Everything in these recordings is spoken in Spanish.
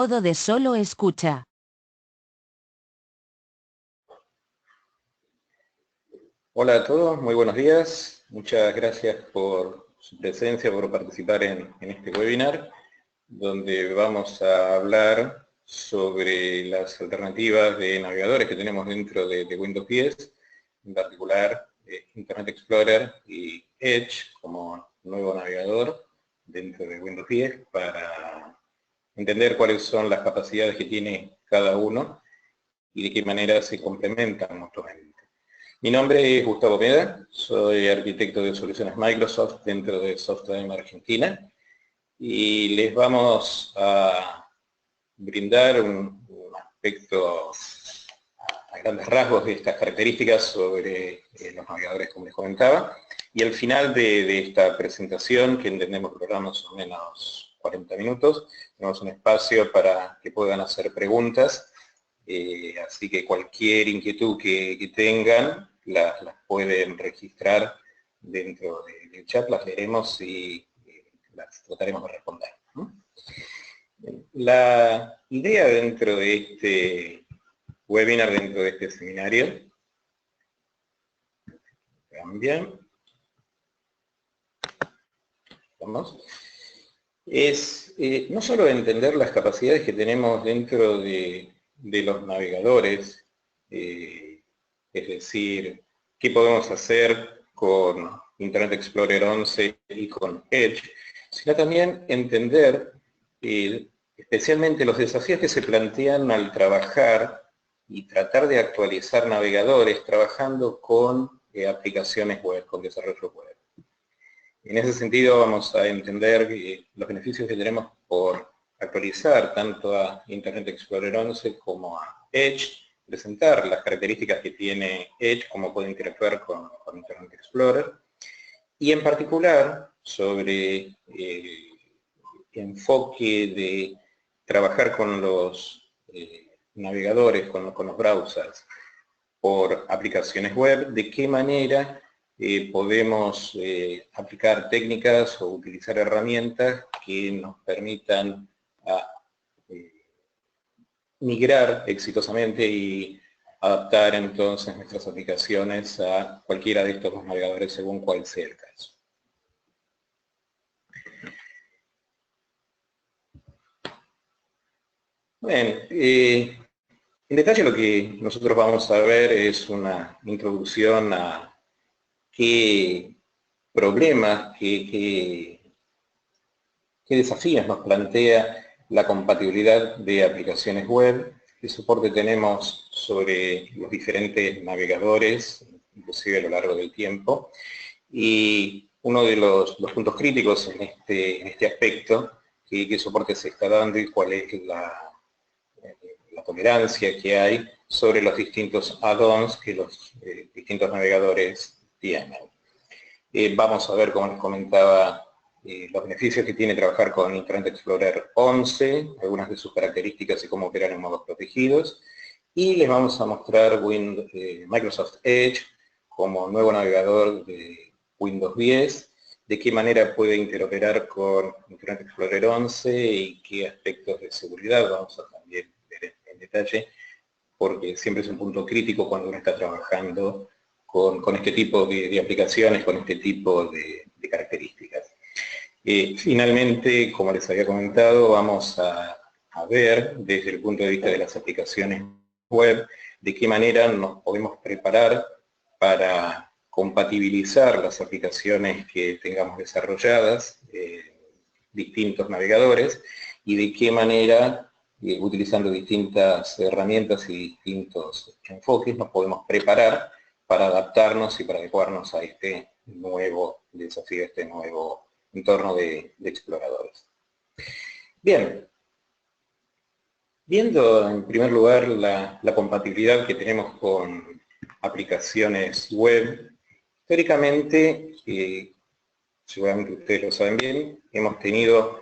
Modo de solo escucha. Hola a todos, muy buenos días. Muchas gracias por su presencia, por participar en este webinar, donde vamos a hablar sobre las alternativas de navegadores que tenemos dentro de Windows 10, en particular Internet Explorer y Edge como nuevo navegador dentro de Windows 10, para entender cuáles son las capacidades que tiene cada uno y de qué manera se complementan mutuamente. Mi nombre es Gustavo Meda, soy arquitecto de soluciones Microsoft dentro de Software Argentina, y les vamos a brindar un aspecto a grandes rasgos de estas características sobre los navegadores, como les comentaba, y al final de esta presentación, que entendemos que durará más o menos 40 minutos, tenemos un espacio para que puedan hacer preguntas. Así que cualquier inquietud que tengan, las pueden registrar dentro del chat, las leeremos y las trataremos de responder. La idea dentro de este webinar, dentro de este seminario, es no solo entender las capacidades que tenemos dentro de los navegadores, es decir, qué podemos hacer con Internet Explorer 11 y con Edge, sino también entender especialmente los desafíos que se plantean al trabajar y tratar de actualizar navegadores trabajando con aplicaciones web, con desarrollo web. En ese sentido vamos a entender los beneficios que tenemos por actualizar tanto a Internet Explorer 11 como a Edge, presentar las características que tiene Edge, cómo puede interactuar con Internet Explorer, y en particular sobre el enfoque de trabajar con los navegadores, con los browsers, por aplicaciones web, de qué manera podemos aplicar técnicas o utilizar herramientas que nos permitan migrar exitosamente y adaptar entonces nuestras aplicaciones a cualquiera de estos dos navegadores según cuál sea el caso. Bien, en detalle lo que nosotros vamos a ver es una introducción a qué problemas, qué desafíos nos plantea la compatibilidad de aplicaciones web, qué soporte tenemos sobre los diferentes navegadores, inclusive a lo largo del tiempo, y uno de los puntos críticos en este aspecto, qué soporte se está dando y cuál es la tolerancia que hay sobre los distintos add-ons que los distintos navegadores tienen. Vamos a ver, como les comentaba, los beneficios que tiene trabajar con Internet Explorer 11, algunas de sus características y cómo operar en modos protegidos, y les vamos a mostrar Microsoft Edge como nuevo navegador de Windows 10, de qué manera puede interoperar con Internet Explorer 11 y qué aspectos de seguridad vamos a también ver en detalle, porque siempre es un punto crítico cuando uno está trabajando con este tipo de aplicaciones, con este tipo de características. Finalmente, como les había comentado, vamos a ver desde el punto de vista de las aplicaciones web, de qué manera nos podemos preparar para compatibilizar las aplicaciones que tengamos desarrolladas, distintos navegadores, y de qué manera, utilizando distintas herramientas y distintos enfoques, nos podemos preparar para adaptarnos y para adecuarnos a este nuevo desafío, a este nuevo entorno de exploradores. Bien, viendo en primer lugar la compatibilidad que tenemos con aplicaciones web, históricamente, seguramente ustedes lo saben bien, hemos tenido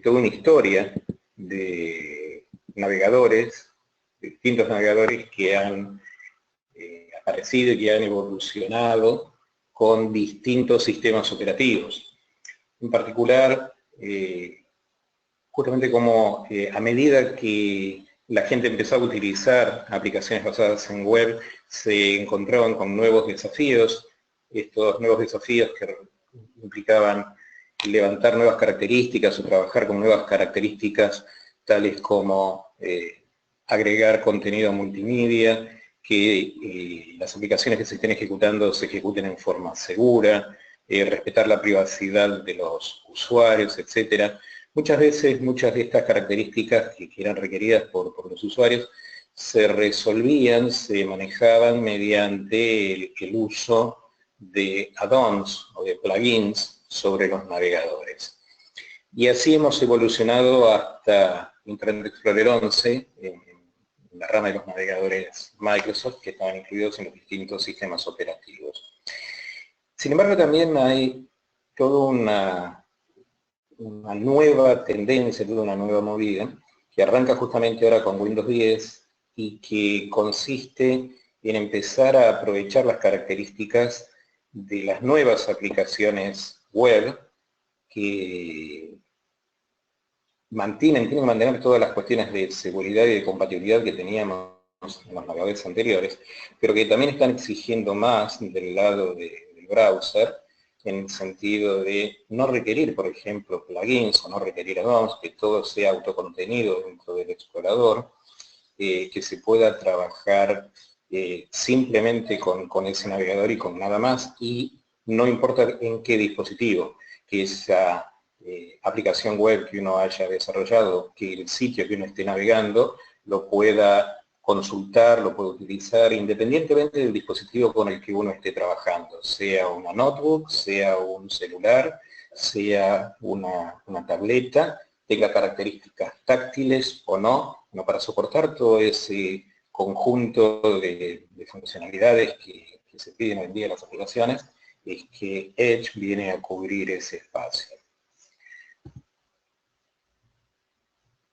toda una historia de navegadores, distintos navegadores que han aparecido y que han evolucionado con distintos sistemas operativos. En particular, justamente como a medida que la gente empezó a utilizar aplicaciones basadas en web, se encontraban con nuevos desafíos. Estos nuevos desafíos que implicaban levantar nuevas características o trabajar con nuevas características, tales como agregar contenido multimedia, que las aplicaciones que se estén ejecutando se ejecuten en forma segura, respetar la privacidad de los usuarios, etc. Muchas veces, muchas de estas características que eran requeridas por los usuarios se resolvían, se manejaban mediante el uso de add-ons o de plugins sobre los navegadores. Y así hemos evolucionado hasta Internet Explorer 11, en la rama de los navegadores Microsoft, que estaban incluidos en los distintos sistemas operativos. Sin embargo, también hay toda una nueva tendencia, toda una nueva movida, que arranca justamente ahora con Windows 10 y que consiste en empezar a aprovechar las características de las nuevas aplicaciones web que tienen que mantener todas las cuestiones de seguridad y de compatibilidad que teníamos en los navegadores anteriores, pero que también están exigiendo más del lado del browser, en el sentido de no requerir, por ejemplo, plugins o no requerir add-ons, que todo sea autocontenido dentro del explorador, que se pueda trabajar simplemente con ese navegador y con nada más, y no importa en qué dispositivo, que esa aplicación web que uno haya desarrollado, que el sitio que uno esté navegando, lo pueda consultar, lo puede utilizar independientemente del dispositivo con el que uno esté trabajando, sea una notebook, sea un celular, sea una tableta, tenga características táctiles o no, para soportar todo ese conjunto de funcionalidades que se piden hoy en día en las aplicaciones, es que Edge viene a cubrir ese espacio.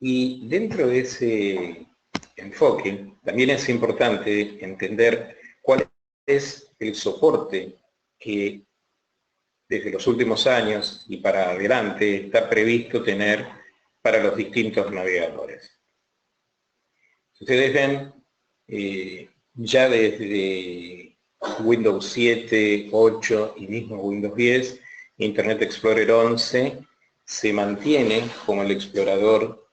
Y dentro de ese enfoque, también es importante entender cuál es el soporte que desde los últimos años y para adelante está previsto tener para los distintos navegadores. Si ustedes ven, ya desde Windows 7, 8 y mismo Windows 10, Internet Explorer 11 se mantiene como el explorador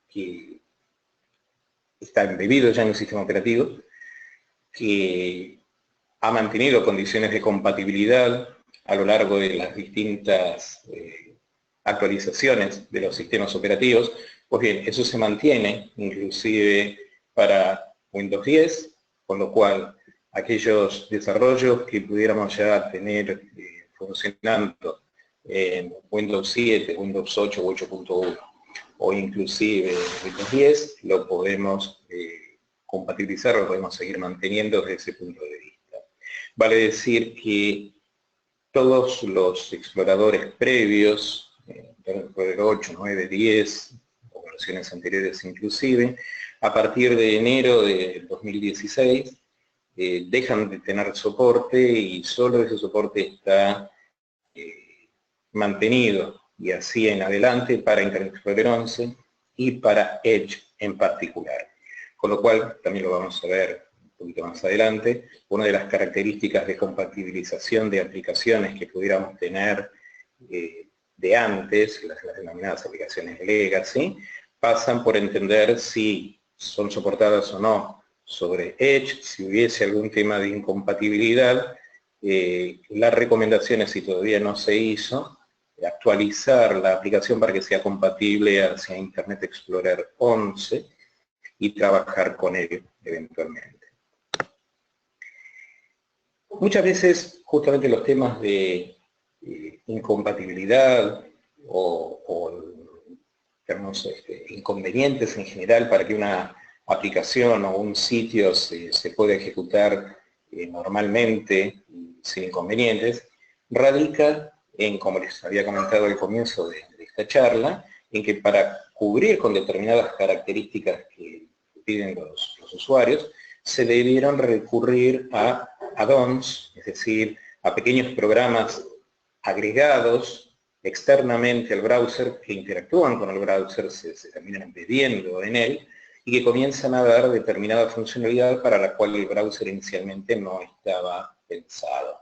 que está embebido ya en el sistema operativo, que ha mantenido condiciones de compatibilidad a lo largo de las distintas actualizaciones de los sistemas operativos. Pues bien, eso se mantiene inclusive para Windows 10, con lo cual aquellos desarrollos que pudiéramos ya tener funcionando en Windows 7, Windows 8 o 8.1, o inclusive Windows 10, lo podemos compatibilizar, lo podemos seguir manteniendo desde ese punto de vista. Vale decir que todos los exploradores previos, Explorer 8, 9, 10, o versiones anteriores inclusive, a partir de enero de 2016, dejan de tener soporte y solo ese soporte está mantenido y así en adelante para Internet Explorer 11 y para Edge en particular. Con lo cual, también lo vamos a ver un poquito más adelante, una de las características de compatibilización de aplicaciones que pudiéramos tener de antes, las denominadas aplicaciones legacy, pasan por entender si son soportadas o no sobre Edge, si hubiese algún tema de incompatibilidad. La recomendación es, si todavía no se hizo, actualizar la aplicación para que sea compatible hacia Internet Explorer 11 y trabajar con él eventualmente. Muchas veces, justamente los temas de incompatibilidad o digamos, inconvenientes en general para que una aplicación o un sitio se pueda ejecutar normalmente sin inconvenientes, radica en, como les había comentado al comienzo de esta charla, en que para cubrir con determinadas características que piden los usuarios, se debieron recurrir a add-ons, es decir, a pequeños programas agregados externamente al browser, que interactúan con el browser, se terminan embebiendo en él, y que comienzan a dar determinada funcionalidad para la cual el browser inicialmente no estaba pensado.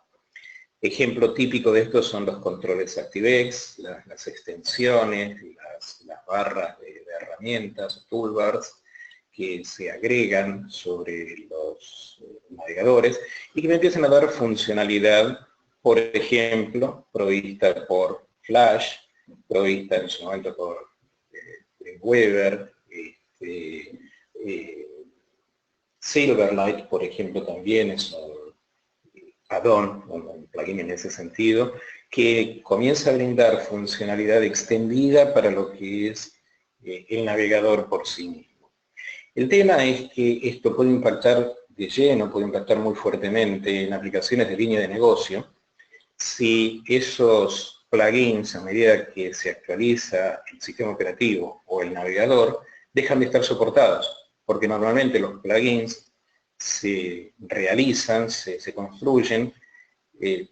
Ejemplo típico de esto son los controles ActiveX, las extensiones, las barras de herramientas, toolbars, que se agregan sobre los navegadores y que me empiezan a dar funcionalidad, por ejemplo, provista por Flash, provista en su momento por Weber, Silverlight, por ejemplo, también es un add-on, un plugin en ese sentido, que comienza a brindar funcionalidad extendida para lo que es el navegador por sí mismo. El tema es que esto puede impactar de lleno, puede impactar muy fuertemente en aplicaciones de línea de negocio, si esos plugins, a medida que se actualiza el sistema operativo o el navegador, dejan de estar soportados, porque normalmente los plugins se realizan, se construyen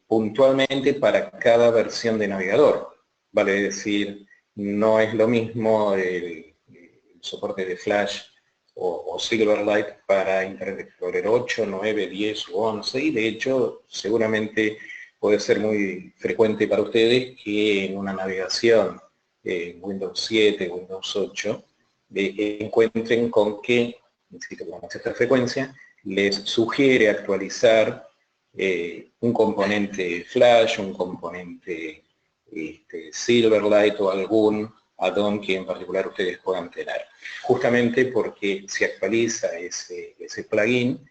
puntualmente para cada versión de navegador. Vale decir, no es lo mismo el soporte de Flash o Silverlight para Internet Explorer 8, 9, 10 u 11, y de hecho seguramente puede ser muy frecuente para ustedes que en una navegación Windows 7, Windows 8, encuentren con que, insisto, con cierta frecuencia, les sugiere actualizar un componente Flash, un componente Silverlight o algún add-on que en particular ustedes puedan tener. Justamente porque se actualiza ese plugin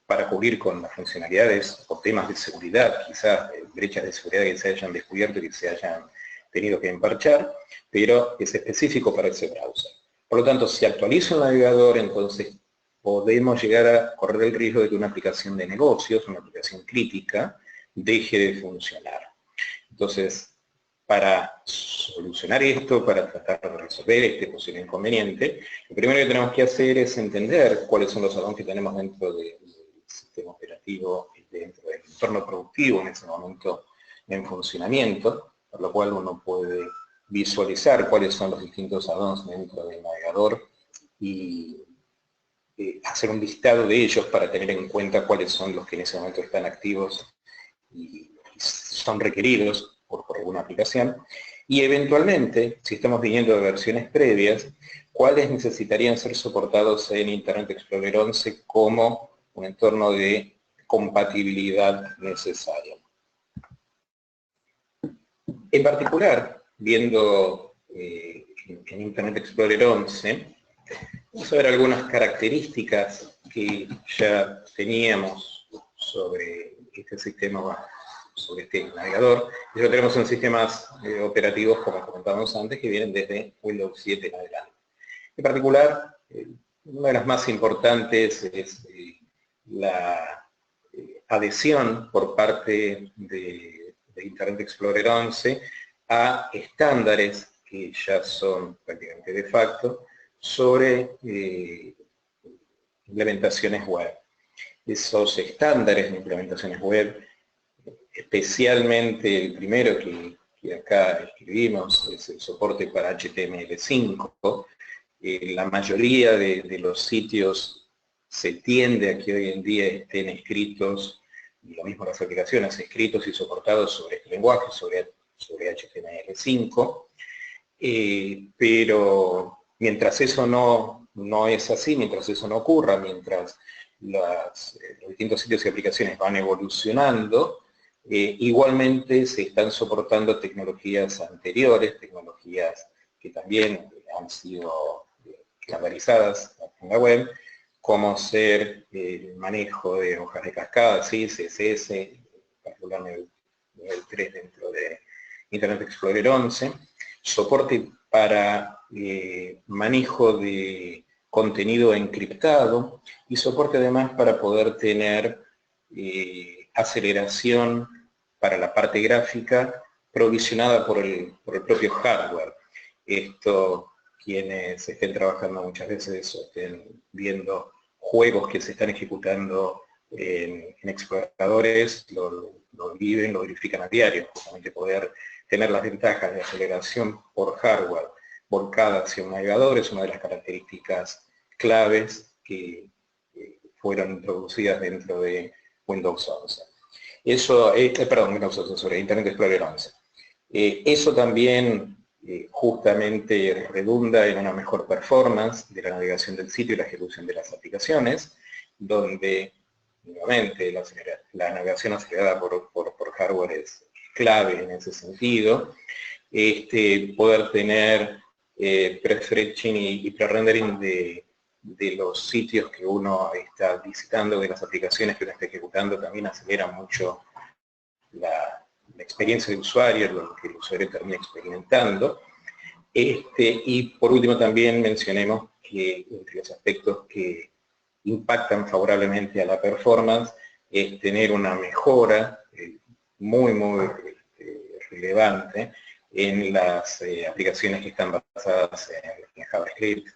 para cubrir con las funcionalidades o temas de seguridad, quizás brechas de seguridad que se hayan descubierto y que se hayan tenido que emparchar, pero es específico para ese browser. Por lo tanto, si actualizo el navegador, entonces podemos llegar a correr el riesgo de que una aplicación de negocios, una aplicación crítica, deje de funcionar. Entonces, para solucionar esto, para tratar de resolver este posible inconveniente, lo primero que tenemos que hacer es entender cuáles son los add-ons que tenemos dentro del sistema operativo, dentro del entorno productivo en ese momento en funcionamiento, por lo cual uno puede visualizar cuáles son los distintos add-ons dentro del navegador y hacer un listado de ellos para tener en cuenta cuáles son los que en ese momento están activos y son requeridos por alguna aplicación, y eventualmente, si estamos viniendo de versiones previas, cuáles necesitarían ser soportados en Internet Explorer 11 como un entorno de compatibilidad necesaria. En particular, viendo en Internet Explorer 11, vamos a ver algunas características que ya teníamos sobre este sistema, sobre este navegador. Y ya tenemos en sistemas operativos, como comentábamos antes, que vienen desde Windows 7 en adelante. En particular, una de las más importantes es la adhesión por parte de Internet Explorer 11 a estándares que ya son prácticamente de facto sobre implementaciones web. Esos estándares de implementaciones web, especialmente el primero que acá escribimos, es el soporte para HTML5. La mayoría de los sitios se tiende a que hoy en día estén escritos, y lo mismo las aplicaciones, escritos y soportados sobre este lenguaje, sobre HTML5, pero mientras eso no es así, mientras eso no ocurra, mientras los distintos sitios y aplicaciones van evolucionando, igualmente se están soportando tecnologías anteriores, tecnologías que también han sido estandarizadas en la web, como ser el manejo de hojas de cascada, ¿sí? CSS, en particular nivel 3 dentro de Internet Explorer 11, soporte para manejo de contenido encriptado y soporte además para poder tener aceleración para la parte gráfica provisionada por el propio hardware. Esto, quienes estén trabajando muchas veces o estén viendo juegos que se están ejecutando en exploradores, lo viven, lo verifican a diario, justamente poder tener las ventajas de aceleración por hardware volcada hacia un navegador es una de las características claves que fueron introducidas dentro de Windows 11. Eso, perdón, Windows 11, sobre Internet Explorer 11. Eso también justamente redunda en una mejor performance de la navegación del sitio y la ejecución de las aplicaciones, donde nuevamente la navegación acelerada por hardware es clave en ese sentido. Poder tener pre-fetching y pre-rendering de los sitios que uno está visitando, de las aplicaciones que uno está ejecutando, también acelera mucho la experiencia de usuario, lo que el usuario termina experimentando. Y por último también mencionemos que entre los aspectos que impactan favorablemente a la performance es tener una mejora muy relevante en las aplicaciones que están basadas en JavaScript.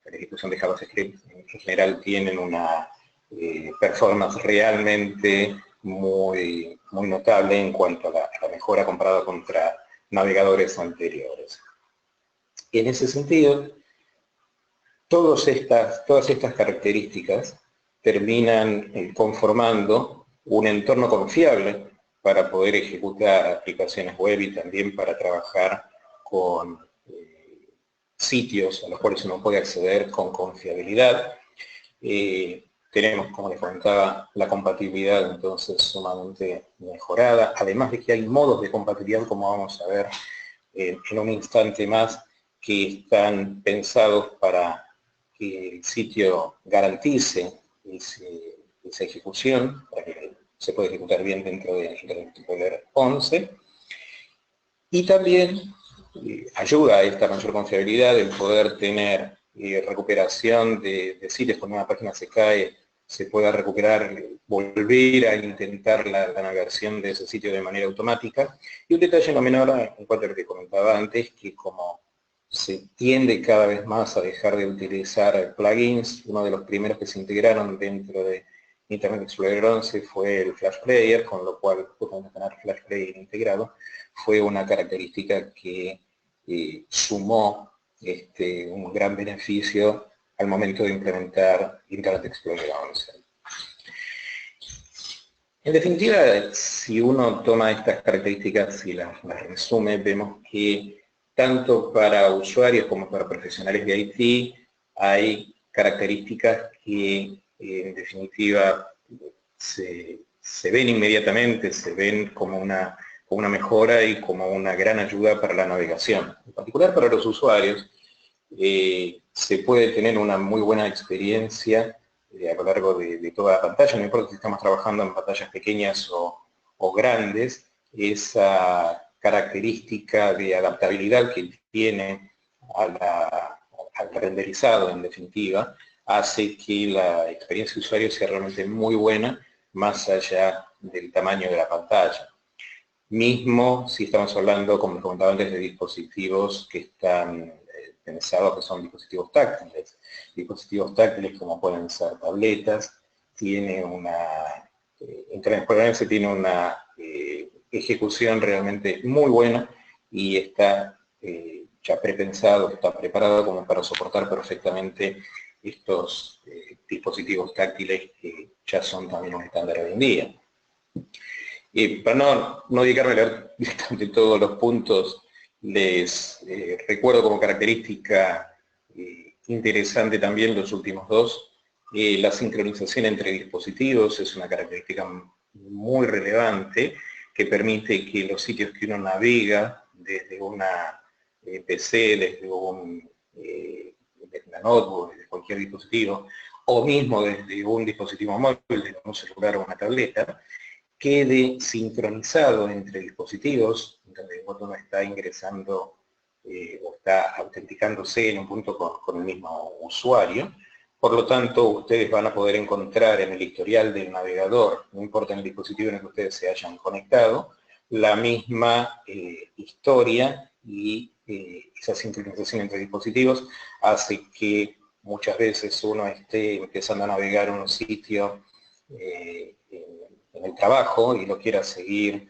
La ejecución de JavaScript en general tienen una performance realmente muy notable en cuanto a la mejora comparada contra navegadores anteriores. En ese sentido, todas estas características terminan conformando un entorno confiable para poder ejecutar aplicaciones web y también para trabajar con sitios a los cuales uno puede acceder con confiabilidad. Tenemos, como les comentaba, la compatibilidad entonces sumamente mejorada, además de que hay modos de compatibilidad, como vamos a ver en un instante más, que están pensados para que el sitio garantice esa ejecución, para que se pueda ejecutar bien dentro de Internet Explorer 11. Y también ayuda a esta mayor confiabilidad el poder tener recuperación de sitios. Cuando una página se cae, se pueda recuperar, volver a intentar la navegación de ese sitio de manera automática. Y un detalle no menor en cuanto a lo que comentaba antes, que como se tiende cada vez más a dejar de utilizar plugins, uno de los primeros que se integraron dentro de Internet Explorer 11 fue el Flash Player, con lo cual justamente tener Flash Player integrado fue una característica que sumó un gran beneficio al momento de implementar Internet Explorer 11. En definitiva, si uno toma estas características y las resume, vemos que tanto para usuarios como para profesionales de IT hay características que en definitiva se ven inmediatamente, se ven como una mejora y como una gran ayuda para la navegación. En particular para los usuarios, se puede tener una muy buena experiencia a lo largo de toda la pantalla, no importa si estamos trabajando en pantallas pequeñas o grandes, esa característica de adaptabilidad que tiene al renderizado, en definitiva, hace que la experiencia de usuario sea realmente muy buena, más allá del tamaño de la pantalla. Mismo si estamos hablando, como les comentaba antes, de dispositivos que están pensados, que son dispositivos táctiles. Dispositivos táctiles como pueden ser tabletas, tiene Internet Explorer tiene una ejecución realmente muy buena y está ya prepensado, está preparado como para soportar perfectamente estos dispositivos táctiles que ya son también un estándar hoy en día. Para no dedicarme a leer directamente todos los puntos, les recuerdo como característica interesante también los últimos dos. La sincronización entre dispositivos es una característica muy relevante que permite que los sitios que uno navega desde una PC, desde una notebook, desde cualquier dispositivo, o mismo desde un dispositivo móvil, desde un celular o una tableta, quede sincronizado entre dispositivos, donde uno está ingresando o está autenticándose en un punto con el mismo usuario. Por lo tanto, ustedes van a poder encontrar en el historial del navegador, no importa en el dispositivo en el que ustedes se hayan conectado, la misma historia, y esa sincronización entre dispositivos hace que muchas veces uno esté empezando a navegar un sitio en el trabajo y lo quiera seguir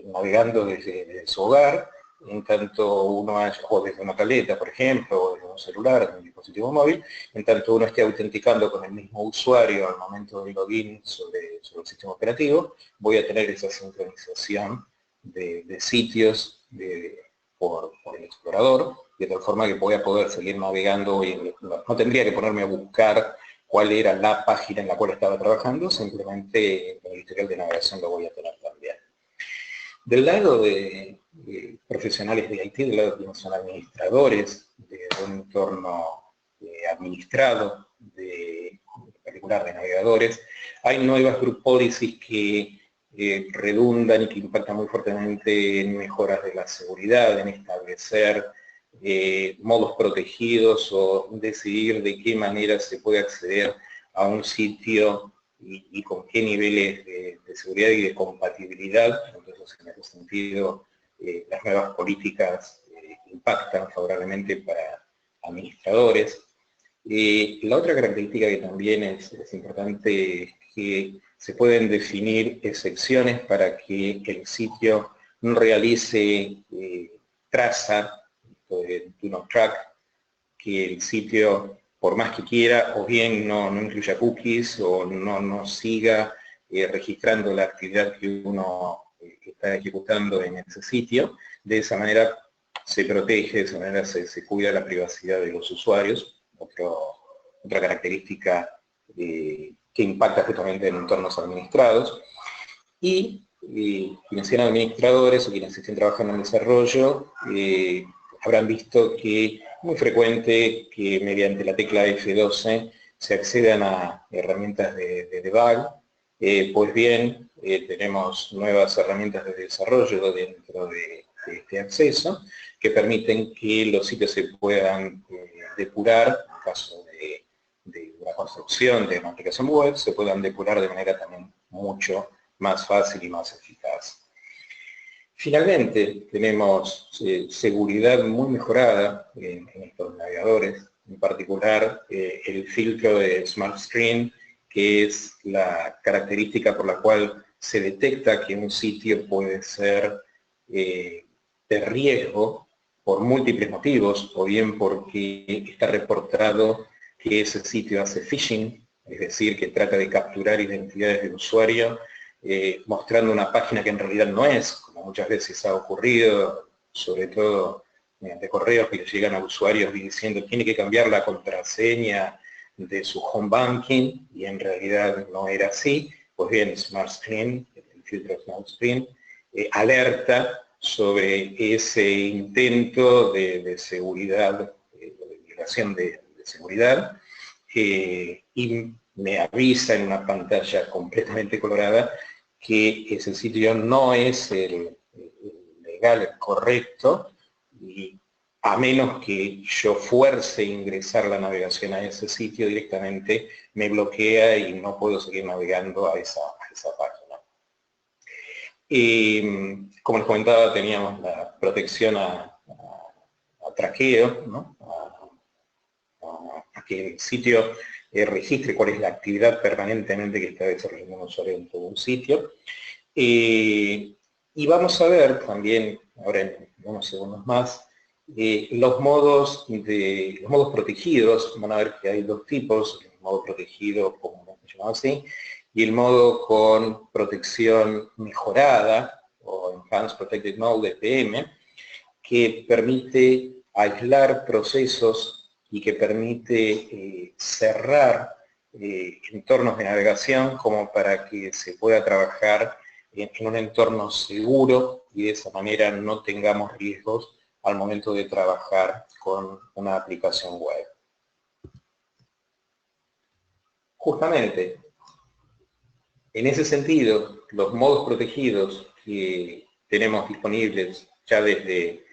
navegando desde su hogar, en tanto uno haya, o desde una tableta, por ejemplo, o desde un celular, de un dispositivo móvil, en tanto uno esté autenticando con el mismo usuario al momento del login sobre el sistema operativo, voy a tener esa sincronización de sitios por el explorador, de tal forma que voy a poder seguir navegando y no tendría que ponerme a buscar cuál era la página en la cual estaba trabajando, simplemente el historial de navegación lo voy a tener también. Del lado de profesionales de IT, del lado de quienes son administradores de un entorno administrado, en particular de navegadores, hay nuevas group policies que redundan y que impactan muy fuertemente en mejoras de la seguridad, en establecer modos protegidos o decidir de qué manera se puede acceder a un sitio y con qué niveles de seguridad y de compatibilidad. Entonces, en ese sentido, las nuevas políticas impactan favorablemente para administradores. La otra característica que también es importante es que se pueden definir excepciones para que el sitio realice traza, do not track, que el sitio, por más que quiera, o bien no incluya cookies, o no siga registrando la actividad que uno está ejecutando en ese sitio. De esa manera se protege, de esa manera se cuida la privacidad de los usuarios. Otra característica que impacta justamente en entornos administrados. Y quienes sean administradores o quienes estén trabajando en desarrollo, habrán visto que es muy frecuente que mediante la tecla F12 se accedan a herramientas de debug. Pues bien, tenemos nuevas herramientas de desarrollo dentro de este acceso que permiten que los sitios se puedan depurar, en caso de una construcción de una aplicación web, se puedan depurar de manera también mucho más fácil y más eficaz. Finalmente, tenemos seguridad muy mejorada en estos navegadores, en particular el filtro de Smart Screen, que es la característica por la cual se detecta que un sitio puede ser de riesgo por múltiples motivos, o bien porque está reportado que ese sitio hace phishing, es decir, que trata de capturar identidades del usuario, mostrando una página que en realidad no es, como muchas veces ha ocurrido, sobre todo mediante correos que le llegan a usuarios diciendo tiene que cambiar la contraseña de su home banking, y en realidad no era así. Pues bien, Smart Screen, el filtro Smart Screen, alerta sobre ese intento de seguridad, de violación de seguridad, y me avisa en una pantalla completamente colorada que ese sitio no es el legal, el correcto, y a menos que yo fuerce a ingresar la navegación a ese sitio, directamente me bloquea y no puedo seguir navegando a esa página. Como les comentaba, teníamos la protección a traqueo, ¿no? a que el sitio registre cuál es la actividad permanentemente que está desarrollando un usuario en todo un sitio. Y vamos a ver también, ahora en unos segundos más, los modos protegidos. Van a ver que hay dos tipos: el modo protegido, como se llama así, y el modo con protección mejorada, o Enhanced Protected Mode, EPM, que permite aislar procesos y que permite cerrar entornos de navegación, como para que se pueda trabajar en un entorno seguro y de esa manera no tengamos riesgos al momento de trabajar con una aplicación web. Justamente, en ese sentido, los modos protegidos que tenemos disponibles ya desde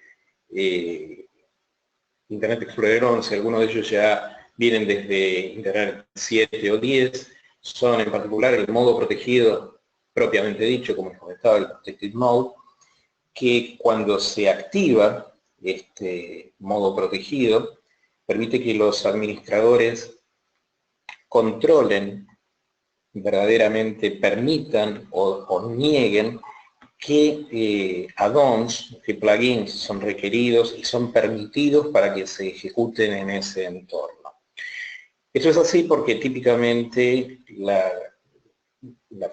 Internet Explorer 11, algunos de ellos ya vienen desde Internet 7 o 10, son en particular el modo protegido propiamente dicho, como les comentaba, el Protected Mode, que cuando se activa este modo protegido, permite que los administradores controlen, verdaderamente permitan o nieguen qué add-ons, qué plugins son requeridos y son permitidos para que se ejecuten en ese entorno. Esto es así porque típicamente la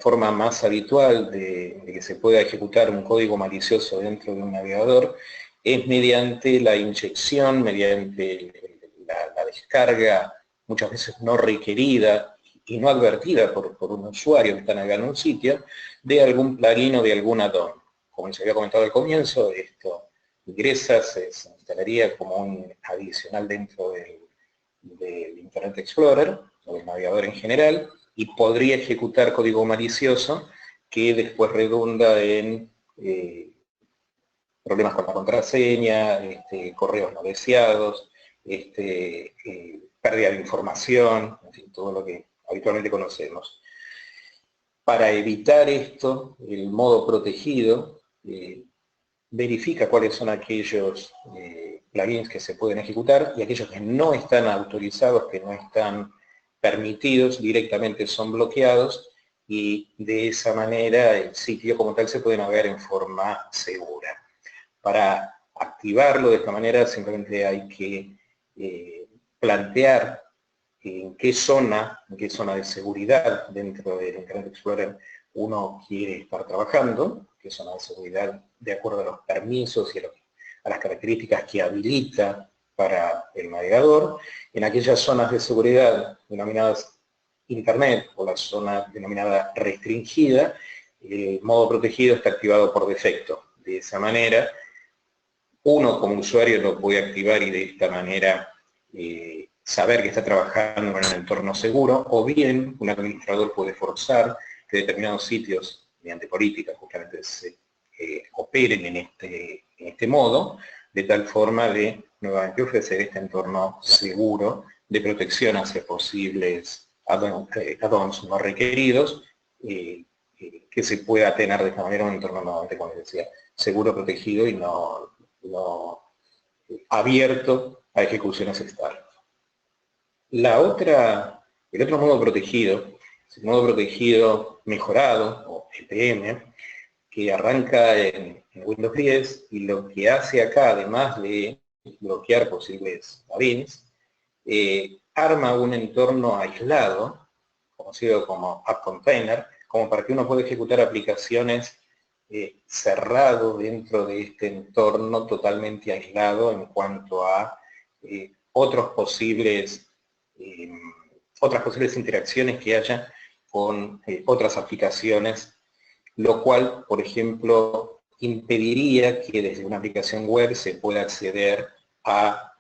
forma más habitual de que se pueda ejecutar un código malicioso dentro de un navegador es mediante la inyección, mediante la descarga, muchas veces no requerida y no advertida por un usuario que está navegando un sitio, de algún plugin o de algún add-on. Como les había comentado al comienzo, esto ingresa, se instalaría como un adicional dentro del Internet Explorer, o del navegador en general, y podría ejecutar código malicioso que después redunda en problemas con la contraseña, correos no deseados, pérdida de información, en fin, todo lo que habitualmente conocemos. Para evitar esto, el modo protegido verifica cuáles son aquellos plugins que se pueden ejecutar y aquellos que no están autorizados, que no están permitidos, directamente son bloqueados y de esa manera el sitio como tal se puede navegar en forma segura. Para activarlo de esta manera simplemente hay que plantear en qué zona de seguridad dentro del Internet Explorer uno quiere estar trabajando, qué zona de seguridad de acuerdo a los permisos y a las características que habilita para el navegador. En aquellas zonas de seguridad denominadas Internet o la zona denominada restringida, el modo protegido está activado por defecto. De esa manera, uno como usuario lo puede activar y de esta manera saber que está trabajando en un entorno seguro, o bien un administrador puede forzar que determinados sitios, mediante políticas, justamente se operen en este modo, de tal forma de nuevamente ofrecer este entorno seguro de protección hacia posibles add-ons no requeridos, que se pueda tener de esta manera un entorno, nuevamente, como les decía, seguro, protegido y no abierto a ejecuciones externas. El otro modo protegido, es el modo protegido mejorado, o EPM, que arranca en Windows 10 y lo que hace acá, además de bloquear posibles plugins, arma un entorno aislado, conocido como App Container, como para que uno pueda ejecutar aplicaciones cerrado dentro de este entorno totalmente aislado en cuanto a otras posibles interacciones que haya con otras aplicaciones, lo cual, por ejemplo, impediría que desde una aplicación web se pueda acceder a,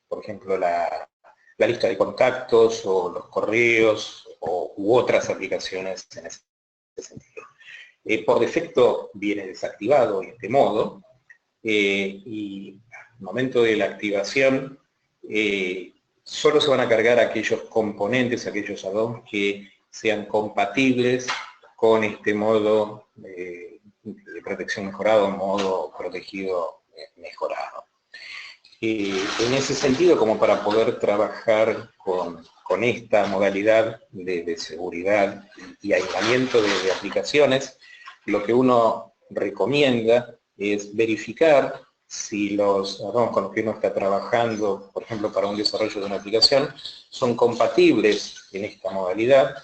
por ejemplo, la lista de contactos o los correos u otras aplicaciones en ese sentido. Por defecto viene desactivado este modo y al momento de la activación solo se van a cargar aquellos componentes, aquellos add-ons que sean compatibles con este modo de protección mejorado, modo protegido mejorado. En ese sentido, como para poder trabajar con esta modalidad de seguridad y aislamiento de aplicaciones, lo que uno recomienda es verificar si los add-ons con los que uno está trabajando, por ejemplo, para un desarrollo de una aplicación, son compatibles en esta modalidad.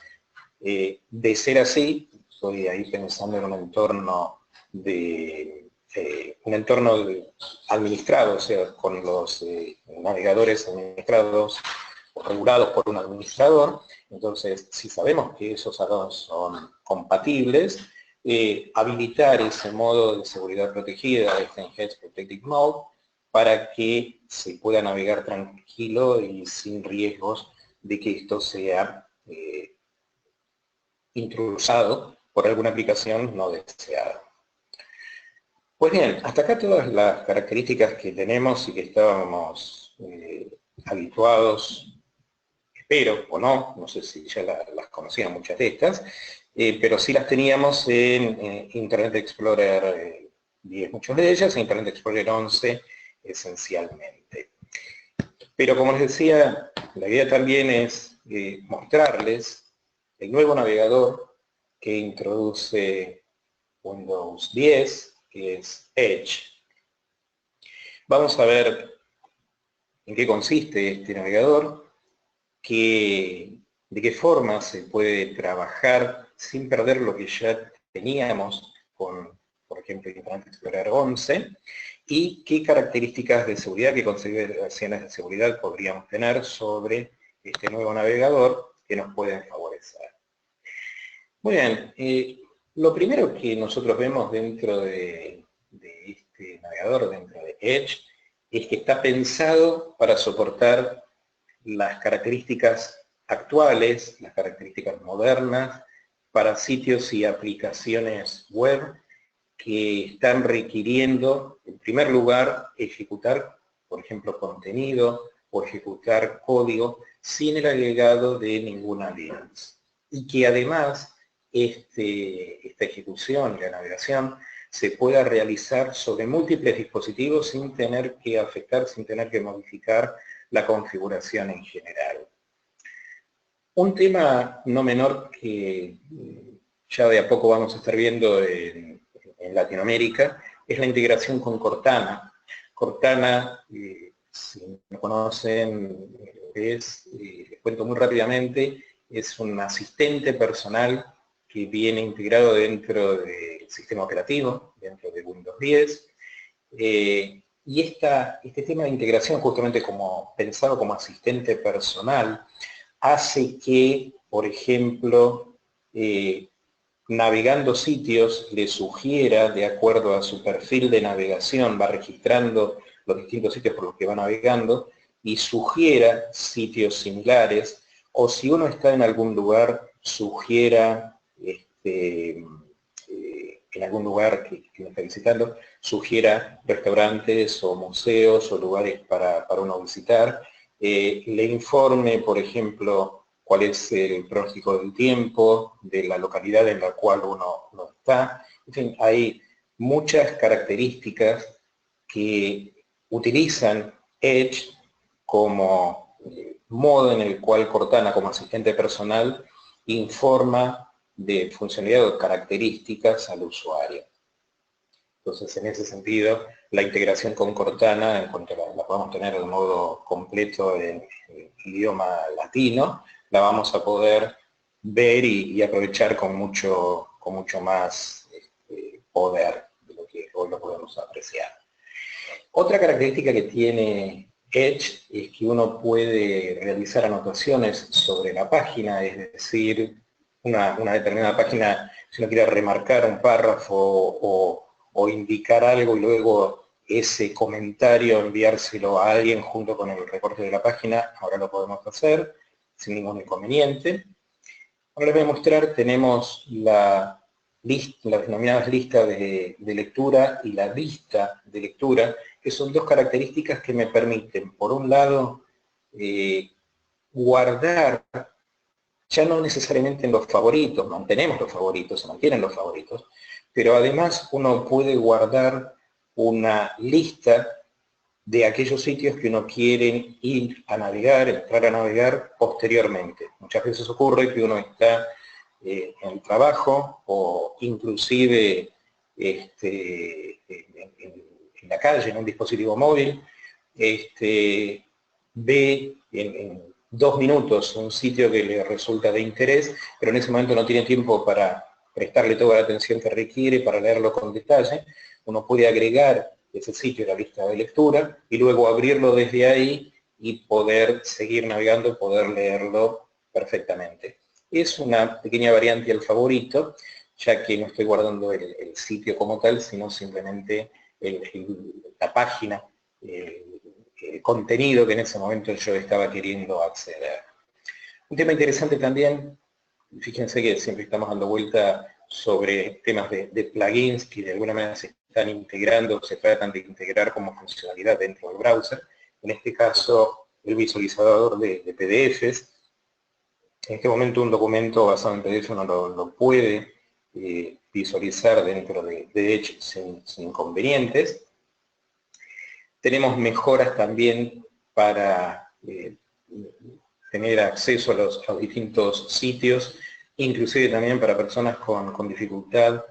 De ser así, estoy ahí pensando en un entorno administrado, o sea, con los navegadores administrados o regulados por un administrador. Entonces, si sabemos que esos add-ons son compatibles, habilitar ese modo de seguridad protegida, este Enhanced Protected Mode, para que se pueda navegar tranquilo y sin riesgos de que esto sea intrusado por alguna aplicación no deseada. Pues bien, hasta acá todas las características que tenemos y que estábamos habituados, espero o no sé si ya las conocían muchas de estas, pero sí las teníamos en Internet Explorer 10, muchas de ellas, en Internet Explorer 11 esencialmente. Pero como les decía, la idea también es mostrarles el nuevo navegador que introduce Windows 10, que es Edge. Vamos a ver en qué consiste este navegador, de qué forma se puede trabajar sin perder lo que ya teníamos con, por ejemplo, Internet Explorer 11, y qué características de seguridad, qué consideraciones de seguridad podríamos tener sobre este nuevo navegador que nos pueden favorecer. Muy bien, lo primero que nosotros vemos dentro de este navegador, dentro de Edge, es que está pensado para soportar las características actuales, las características modernas, para sitios y aplicaciones web que están requiriendo, en primer lugar, ejecutar, por ejemplo, contenido o ejecutar código sin el agregado de ninguna Linux. Y que además esta ejecución y la navegación se pueda realizar sobre múltiples dispositivos sin tener que afectar, sin tener que modificar la configuración en general. Un tema no menor que ya de a poco vamos a estar viendo en Latinoamérica es la integración con Cortana. Cortana, si no conocen, les cuento muy rápidamente, es un asistente personal que viene integrado dentro del sistema operativo, dentro de Windows 10, y este tema de integración, justamente pensado como asistente personal, hace que, por ejemplo, navegando sitios, le sugiera, de acuerdo a su perfil de navegación, va registrando los distintos sitios por los que va navegando, y sugiera sitios similares, o si uno está en algún lugar, sugiera en algún lugar que uno está visitando, sugiera restaurantes o museos o lugares para uno visitar, le informe, por ejemplo, cuál es el pronóstico del tiempo, de la localidad en la cual uno está. En fin, hay muchas características que utilizan Edge como modo en el cual Cortana, como asistente personal, informa de funcionalidad o características al usuario. Entonces, en ese sentido, la integración con Cortana, en cuanto la podamos tener de modo completo en idioma latino, la vamos a poder ver y aprovechar con mucho más poder de lo que hoy lo podemos apreciar. Otra característica que tiene Edge es que uno puede realizar anotaciones sobre la página, es decir, una determinada página, si uno quiere remarcar un párrafo o indicar algo y luego ese comentario enviárselo a alguien junto con el recorte de la página, ahora lo podemos hacer sin ningún inconveniente. Ahora les voy a mostrar, tenemos las denominadas listas de lectura y la vista de lectura, que son dos características que me permiten, por un lado, guardar, ya no necesariamente en los favoritos, mantenemos los favoritos, se mantienen los favoritos, pero además uno puede guardar una lista de aquellos sitios que uno quiere ir a navegar, entrar a navegar posteriormente. Muchas veces ocurre que uno está en el trabajo o inclusive en la calle, en un dispositivo móvil, ve en 2 minutos un sitio que le resulta de interés, pero en ese momento no tiene tiempo para prestarle toda la atención que requiere, para leerlo con detalle. Uno puede agregar ese sitio a la lista de lectura y luego abrirlo desde ahí y poder seguir navegando, poder leerlo perfectamente. Es una pequeña variante al favorito, ya que no estoy guardando el sitio como tal, sino simplemente la página, el contenido que en ese momento yo estaba queriendo acceder. Un tema interesante también, fíjense que siempre estamos dando vuelta sobre temas de plugins que de alguna manera se están integrando, se tratan de integrar como funcionalidad dentro del browser. En este caso, el visualizador de PDFs. En este momento un documento basado en PDF uno lo puede visualizar dentro de Edge sin inconvenientes. Tenemos mejoras también para tener acceso a los distintos sitios, inclusive también para personas con dificultad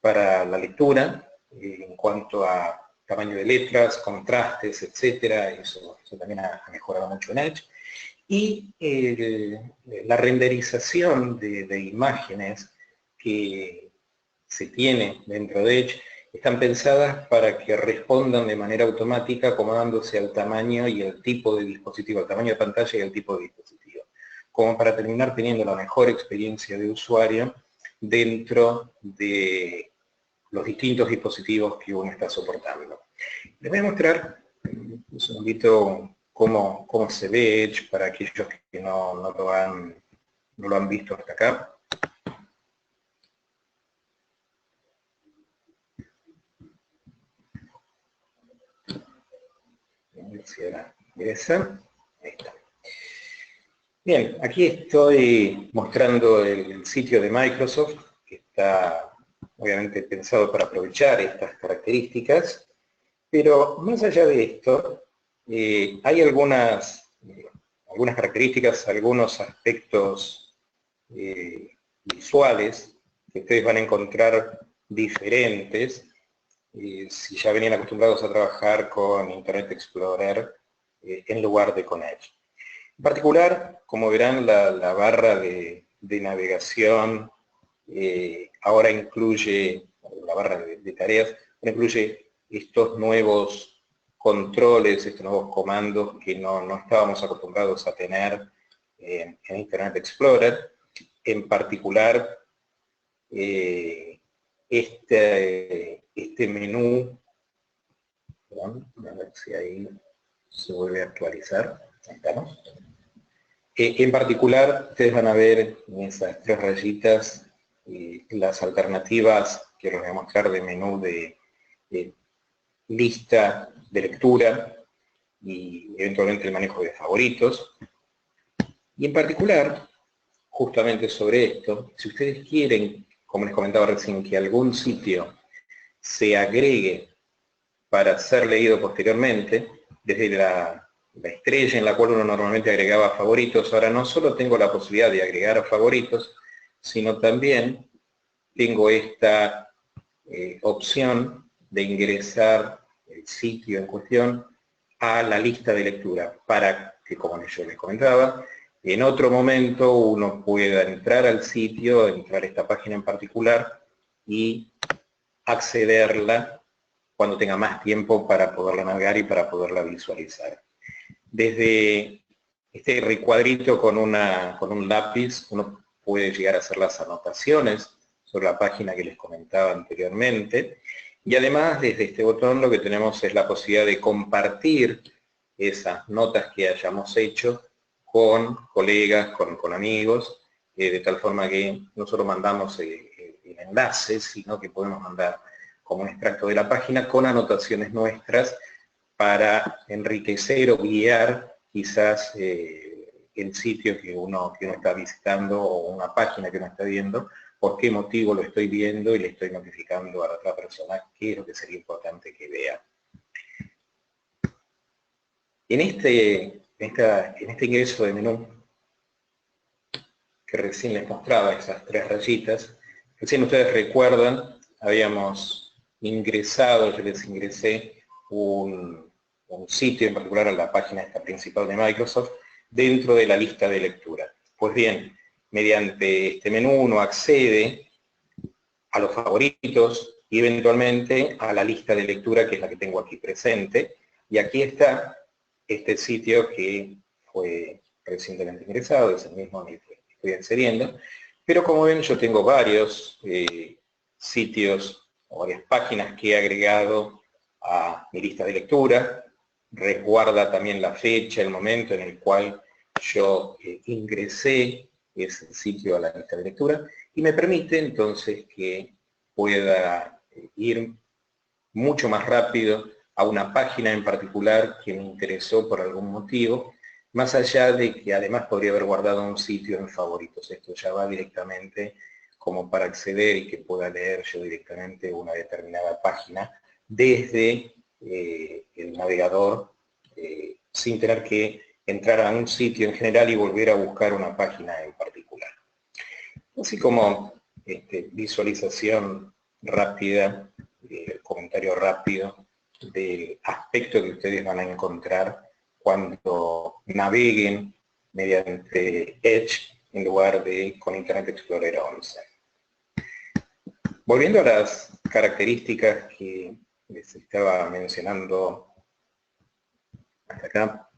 para la lectura, en cuanto a tamaño de letras, contrastes, etcétera. Eso también ha mejorado mucho en Edge. Y la renderización de imágenes que se tiene dentro de Edge están pensadas para que respondan de manera automática acomodándose al tamaño y el tipo de dispositivo, al tamaño de pantalla y el tipo de dispositivo, como para terminar teniendo la mejor experiencia de usuario dentro de los distintos dispositivos que uno está soportando. Les voy a mostrar un segundito cómo se ve Edge para aquellos que no lo han visto hasta acá. A ver si ahora ingresa. Ahí está. Bien, aquí estoy mostrando el sitio de Microsoft, que está obviamente pensado para aprovechar estas características, pero más allá de esto, hay algunas características, algunos aspectos visuales que ustedes van a encontrar diferentes si ya venían acostumbrados a trabajar con Internet Explorer en lugar de con Edge. En particular, como verán, la barra de navegación ahora incluye, la barra de tareas, incluye estos nuevos controles, estos nuevos comandos que no estábamos acostumbrados a tener en Internet Explorer. En particular, este menú, perdón, a ver si ahí se vuelve a actualizar. Ahí estamos. En particular, ustedes van a ver en esas tres rayitas las alternativas que les voy a mostrar de menú de lista de lectura y eventualmente el manejo de favoritos. Y en particular, justamente sobre esto, si ustedes quieren, como les comentaba recién, que algún sitio se agregue para ser leído posteriormente, desde la estrella en la cual uno normalmente agregaba favoritos, ahora no solo tengo la posibilidad de agregar favoritos, sino también tengo esta opción de ingresar el sitio en cuestión a la lista de lectura, para que, como yo les comentaba, en otro momento uno pueda entrar al sitio, entrar a esta página en particular y accederla cuando tenga más tiempo para poderla navegar y para poderla visualizar. Desde este recuadrito con un lápiz uno puede llegar a hacer las anotaciones sobre la página que les comentaba anteriormente, y además desde este botón lo que tenemos es la posibilidad de compartir esas notas que hayamos hecho con colegas, con amigos, de tal forma que no solo mandamos el enlace, sino que podemos mandar como un extracto de la página con anotaciones nuestras para enriquecer o guiar quizás el sitio que uno está visitando o una página que uno está viendo, por qué motivo lo estoy viendo y le estoy notificando a la otra persona qué es lo que sería importante que vea. En este ingreso de menú, que recién les mostraba, esas tres rayitas, recién ustedes recuerdan, habíamos ingresado, yo les ingresé un sitio en particular a la página esta principal de Microsoft, dentro de la lista de lectura. Pues bien, mediante este menú uno accede a los favoritos y eventualmente a la lista de lectura, que es la que tengo aquí presente, y aquí está este sitio que fue recientemente ingresado, es el mismo que estoy accediendo, pero como ven yo tengo varios sitios o varias páginas que he agregado a mi lista de lectura, resguarda también la fecha, el momento en el cual yo ingresé ese sitio a la lista de lectura, y me permite entonces que pueda ir mucho más rápido a una página en particular que me interesó por algún motivo, más allá de que además podría haber guardado un sitio en favoritos. Esto ya va directamente como para acceder y que pueda leer yo directamente una determinada página desde el navegador, sin tener que entrar a un sitio en general y volver a buscar una página en particular. Así como visualización rápida, comentario rápido del aspecto que ustedes van a encontrar cuando naveguen mediante Edge en lugar de con Internet Explorer 11. Volviendo a las características que les estaba mencionando hasta acá.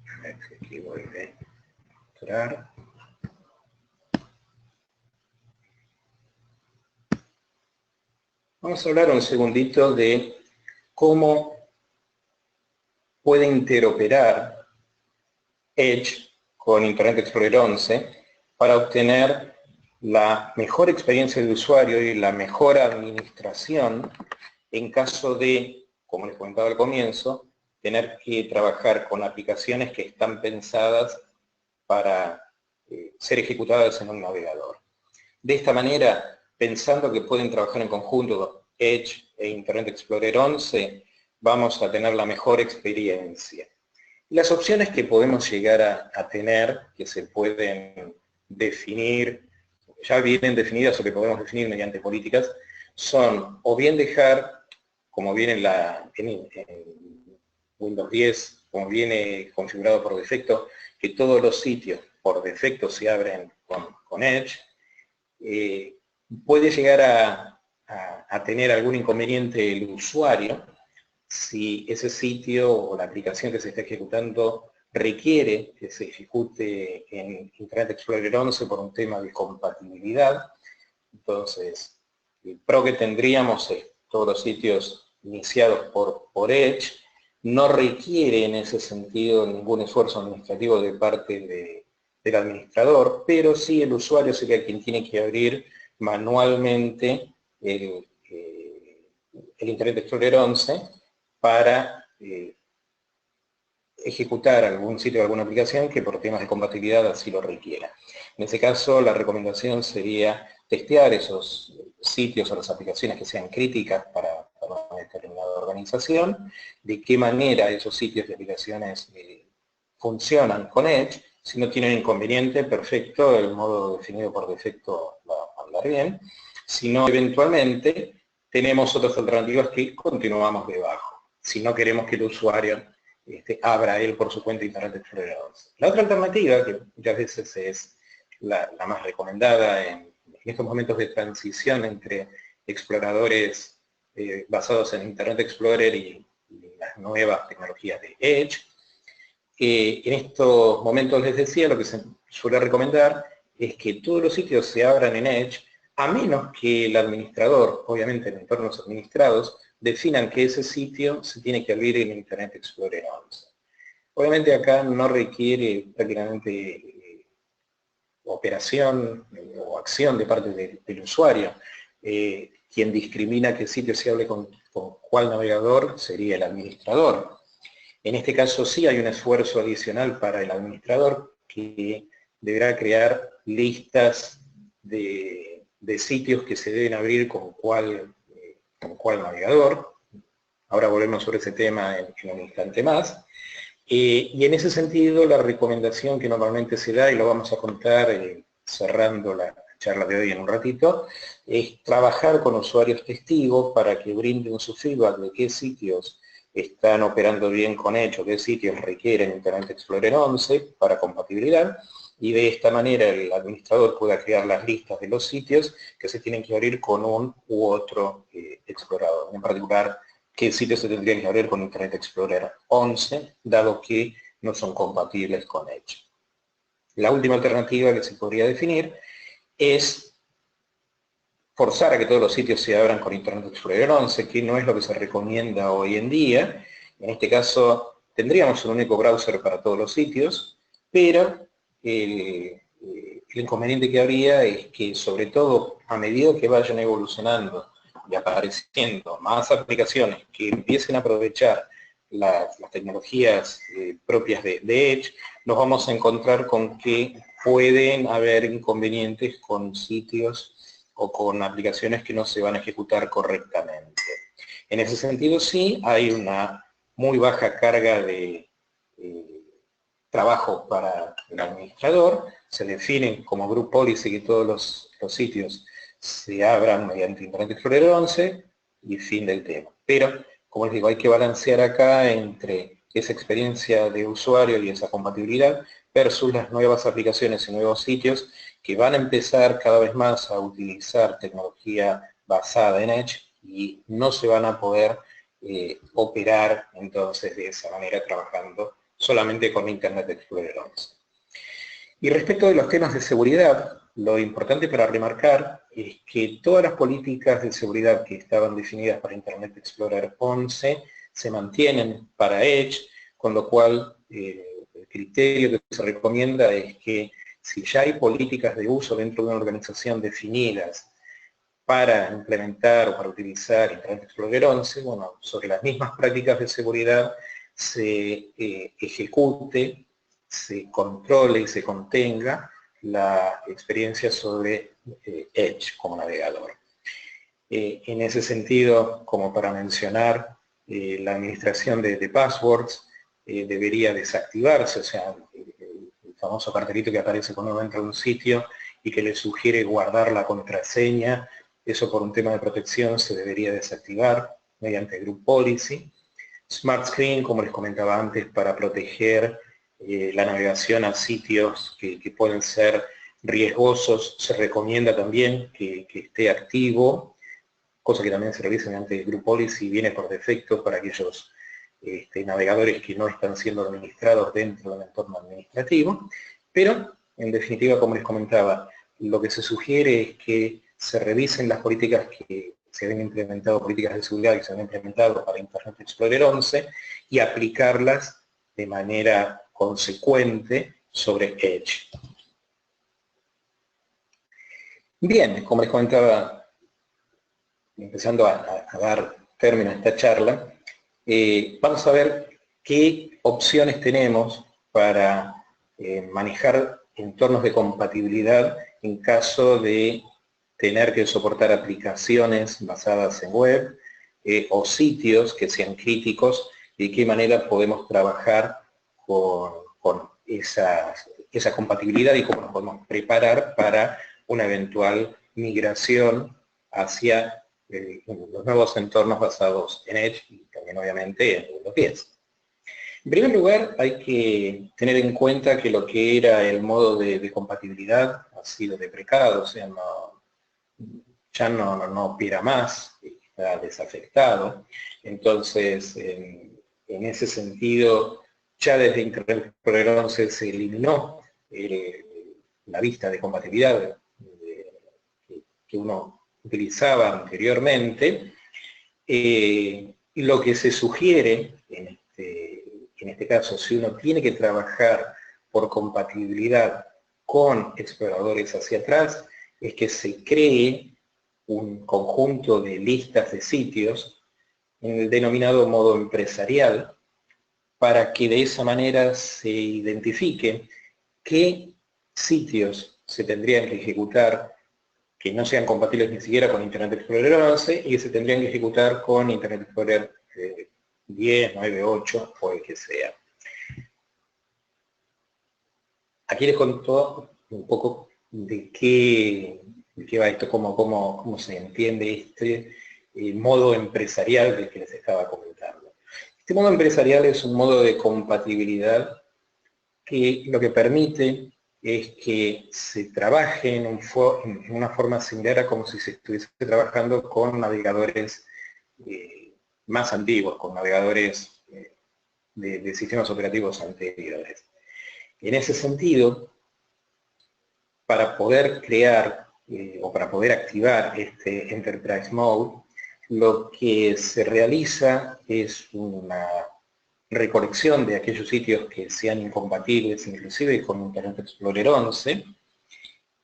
A ver si aquí voy a mostrar. Vamos a hablar un segundito de cómo puede interoperar Edge con Internet Explorer 11 para obtener la mejor experiencia de usuario y la mejor administración en caso de, como les comentaba al comienzo, tener que trabajar con aplicaciones que están pensadas para ser ejecutadas en un navegador. De esta manera, pensando que pueden trabajar en conjunto Edge e Internet Explorer 11, vamos a tener la mejor experiencia. Las opciones que podemos llegar a tener, que se pueden definir, ya vienen definidas o que podemos definir mediante políticas, son o bien dejar, como viene en Windows 10, como viene configurado por defecto, que todos los sitios por defecto se abren con Edge. Puede llegar a tener algún inconveniente el usuario si ese sitio o la aplicación que se está ejecutando requiere que se ejecute en Internet Explorer 11 por un tema de compatibilidad. Entonces, el pro que tendríamos es todos los sitios iniciados por Edge, no requiere en ese sentido ningún esfuerzo administrativo de parte del administrador, pero sí el usuario sería quien tiene que abrir manualmente el Internet Explorer 11 para ejecutar algún sitio o alguna aplicación que por temas de compatibilidad así lo requiera. En ese caso, la recomendación sería testear esos sitios o las aplicaciones que sean críticas para una determinada organización, de qué manera esos sitios y aplicaciones funcionan con Edge. Si no tienen inconveniente, perfecto, el modo definido por defecto va a andar bien. Si no, eventualmente, tenemos otras alternativas que continuamos debajo, si no queremos que el usuario abra él por su cuenta Internet Explorer 11. La otra alternativa, que muchas veces es la más recomendada en estos momentos de transición entre exploradores basados en Internet Explorer y las nuevas tecnologías de Edge. En estos momentos les decía, lo que se suele recomendar es que todos los sitios se abran en Edge, a menos que el administrador, obviamente en entornos administrados, definan que ese sitio se tiene que abrir en Internet Explorer 11. Obviamente acá no requiere prácticamente operación o acción de parte del usuario. Quien discrimina qué sitio se hable con cuál navegador sería el administrador. En este caso sí hay un esfuerzo adicional para el administrador que deberá crear listas de sitios que se deben abrir con cuál navegador. Ahora volvemos sobre ese tema en un instante más. Y en ese sentido la recomendación que normalmente se da, y lo vamos a contar cerrando la charla de hoy en un ratito, es trabajar con usuarios testigos para que brinden su feedback de qué sitios están operando bien con Edge o qué sitios requieren Internet Explorer 11 para compatibilidad, y de esta manera el administrador pueda crear las listas de los sitios que se tienen que abrir con un u otro explorador. En particular, qué sitios se tendrían que abrir con Internet Explorer 11, dado que no son compatibles con Edge. La última alternativa que se podría definir es forzar a que todos los sitios se abran con Internet Explorer 11, que no es lo que se recomienda hoy en día. En este caso, tendríamos un único browser para todos los sitios, pero el inconveniente que habría es que, sobre todo, a medida que vayan evolucionando y apareciendo más aplicaciones que empiecen a aprovechar las tecnologías propias de Edge, nos vamos a encontrar con que pueden haber inconvenientes con sitios o con aplicaciones que no se van a ejecutar correctamente. En ese sentido sí, hay una muy baja carga de trabajo para el administrador, se define como Group Policy que todos los sitios se abran mediante Internet Explorer 11 y fin del tema. Pero, como les digo, hay que balancear acá entre esa experiencia de usuario y esa compatibilidad versus las nuevas aplicaciones y nuevos sitios que van a empezar cada vez más a utilizar tecnología basada en Edge y no se van a poder operar entonces de esa manera trabajando solamente con Internet Explorer 11. Y respecto de los temas de seguridad, lo importante para remarcar es que todas las políticas de seguridad que estaban definidas para Internet Explorer 11 se mantienen para Edge, con lo cual el criterio que se recomienda es que si ya hay políticas de uso dentro de una organización definidas para implementar o para utilizar Internet Explorer 11, bueno, sobre las mismas prácticas de seguridad se ejecute, se controle y se contenga la experiencia sobre Edge como navegador. En ese sentido, como para mencionar, la administración de passwords debería desactivarse, o sea, el famoso cartelito que aparece cuando uno entra a un sitio y que le sugiere guardar la contraseña, eso por un tema de protección se debería desactivar mediante Group Policy. Smart Screen, como les comentaba antes, para proteger la navegación a sitios que pueden ser riesgosos, se recomienda también que esté activo, cosa que también se realiza mediante Group Policy y viene por defecto para aquellos navegadores que no están siendo administrados dentro del entorno administrativo, pero en definitiva, como les comentaba, lo que se sugiere es que se revisen las políticas que se han implementado, políticas de seguridad que se han implementado para Internet Explorer 11 y aplicarlas de manera consecuente sobre Edge. Bien, como les comentaba, empezando a dar término a esta charla, vamos a ver qué opciones tenemos para manejar entornos de compatibilidad en caso de tener que soportar aplicaciones basadas en web o sitios que sean críticos y de qué manera podemos trabajar con esa compatibilidad y cómo nos podemos preparar para una eventual migración hacia los nuevos entornos basados en Edge y también obviamente en Windows 10. En primer lugar, hay que tener en cuenta que lo que era el modo de compatibilidad ha sido deprecado, o sea, ya no opera más, está desafectado. Entonces, en ese sentido, ya desde Internet Explorer 11 se eliminó la vista de compatibilidad que uno utilizaba anteriormente. Y lo que se sugiere, en este caso, si uno tiene que trabajar por compatibilidad con exploradores hacia atrás, es que se cree un conjunto de listas de sitios en el denominado modo empresarial, para que de esa manera se identifique qué sitios se tendrían que ejecutar que no sean compatibles ni siquiera con Internet Explorer 11 y que se tendrían que ejecutar con Internet Explorer 10, 9, 8 o el que sea. Aquí les contó un poco de qué va esto, cómo se entiende este modo empresarial del que les estaba comentando. Este modo empresarial es un modo de compatibilidad que lo que permite es que se trabaje en una forma similar a como si se estuviese trabajando con navegadores más antiguos, con navegadores de sistemas operativos anteriores. En ese sentido, para poder crear o para poder activar este Enterprise Mode, lo que se realiza es una recolección de aquellos sitios que sean incompatibles, inclusive con Internet Explorer 11,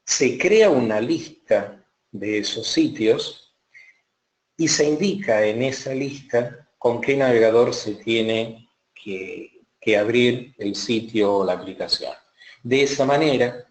se crea una lista de esos sitios y se indica en esa lista con qué navegador se tiene que abrir el sitio o la aplicación. De esa manera,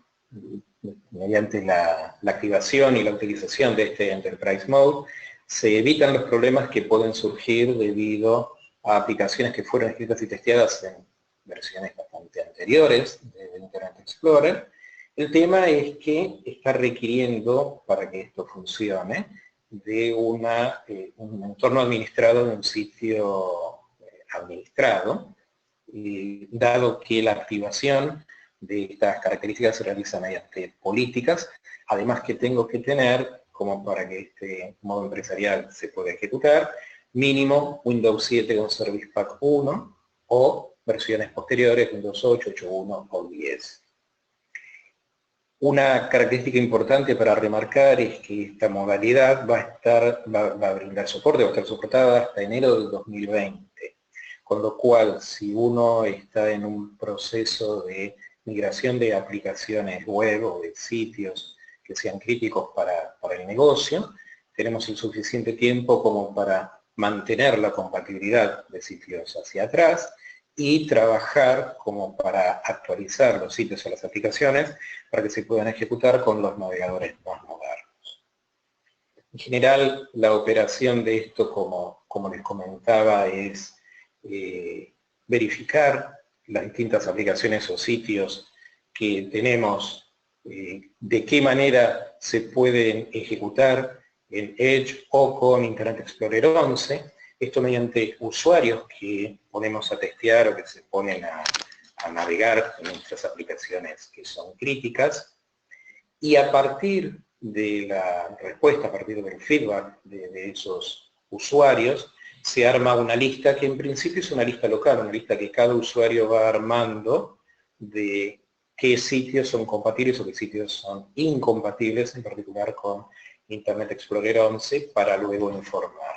mediante la activación y la utilización de este Enterprise Mode, se evitan los problemas que pueden surgir debido a aplicaciones que fueron escritas y testeadas en versiones bastante anteriores de Internet Explorer, El tema es que está requiriendo, para que esto funcione, de un entorno administrado de un sitio administrado, dado que la activación de estas características se realiza mediante políticas, además que tengo que tener, como para que este modo empresarial se pueda ejecutar, mínimo Windows 7 con Service Pack 1 o versiones posteriores, Windows 8, 8.1 o 10. Una característica importante para remarcar es que esta modalidad va a brindar soporte, va a estar soportada hasta enero del 2020. Con lo cual, si uno está en un proceso de migración de aplicaciones web o de sitios que sean críticos para el negocio, tenemos el suficiente tiempo como para mantener la compatibilidad de sitios hacia atrás y trabajar como para actualizar los sitios o las aplicaciones para que se puedan ejecutar con los navegadores más modernos. En general, la operación de esto, como les comentaba, es verificar las distintas aplicaciones o sitios que tenemos, de qué manera se pueden ejecutar en Edge o con Internet Explorer 11, esto mediante usuarios que ponemos a testear o que se ponen a navegar en nuestras aplicaciones que son críticas, y a partir de la respuesta, a partir del feedback de esos usuarios, se arma una lista que en principio es una lista local, una lista que cada usuario va armando de qué sitios son compatibles o qué sitios son incompatibles, en particular con Internet Explorer 11, para luego informar.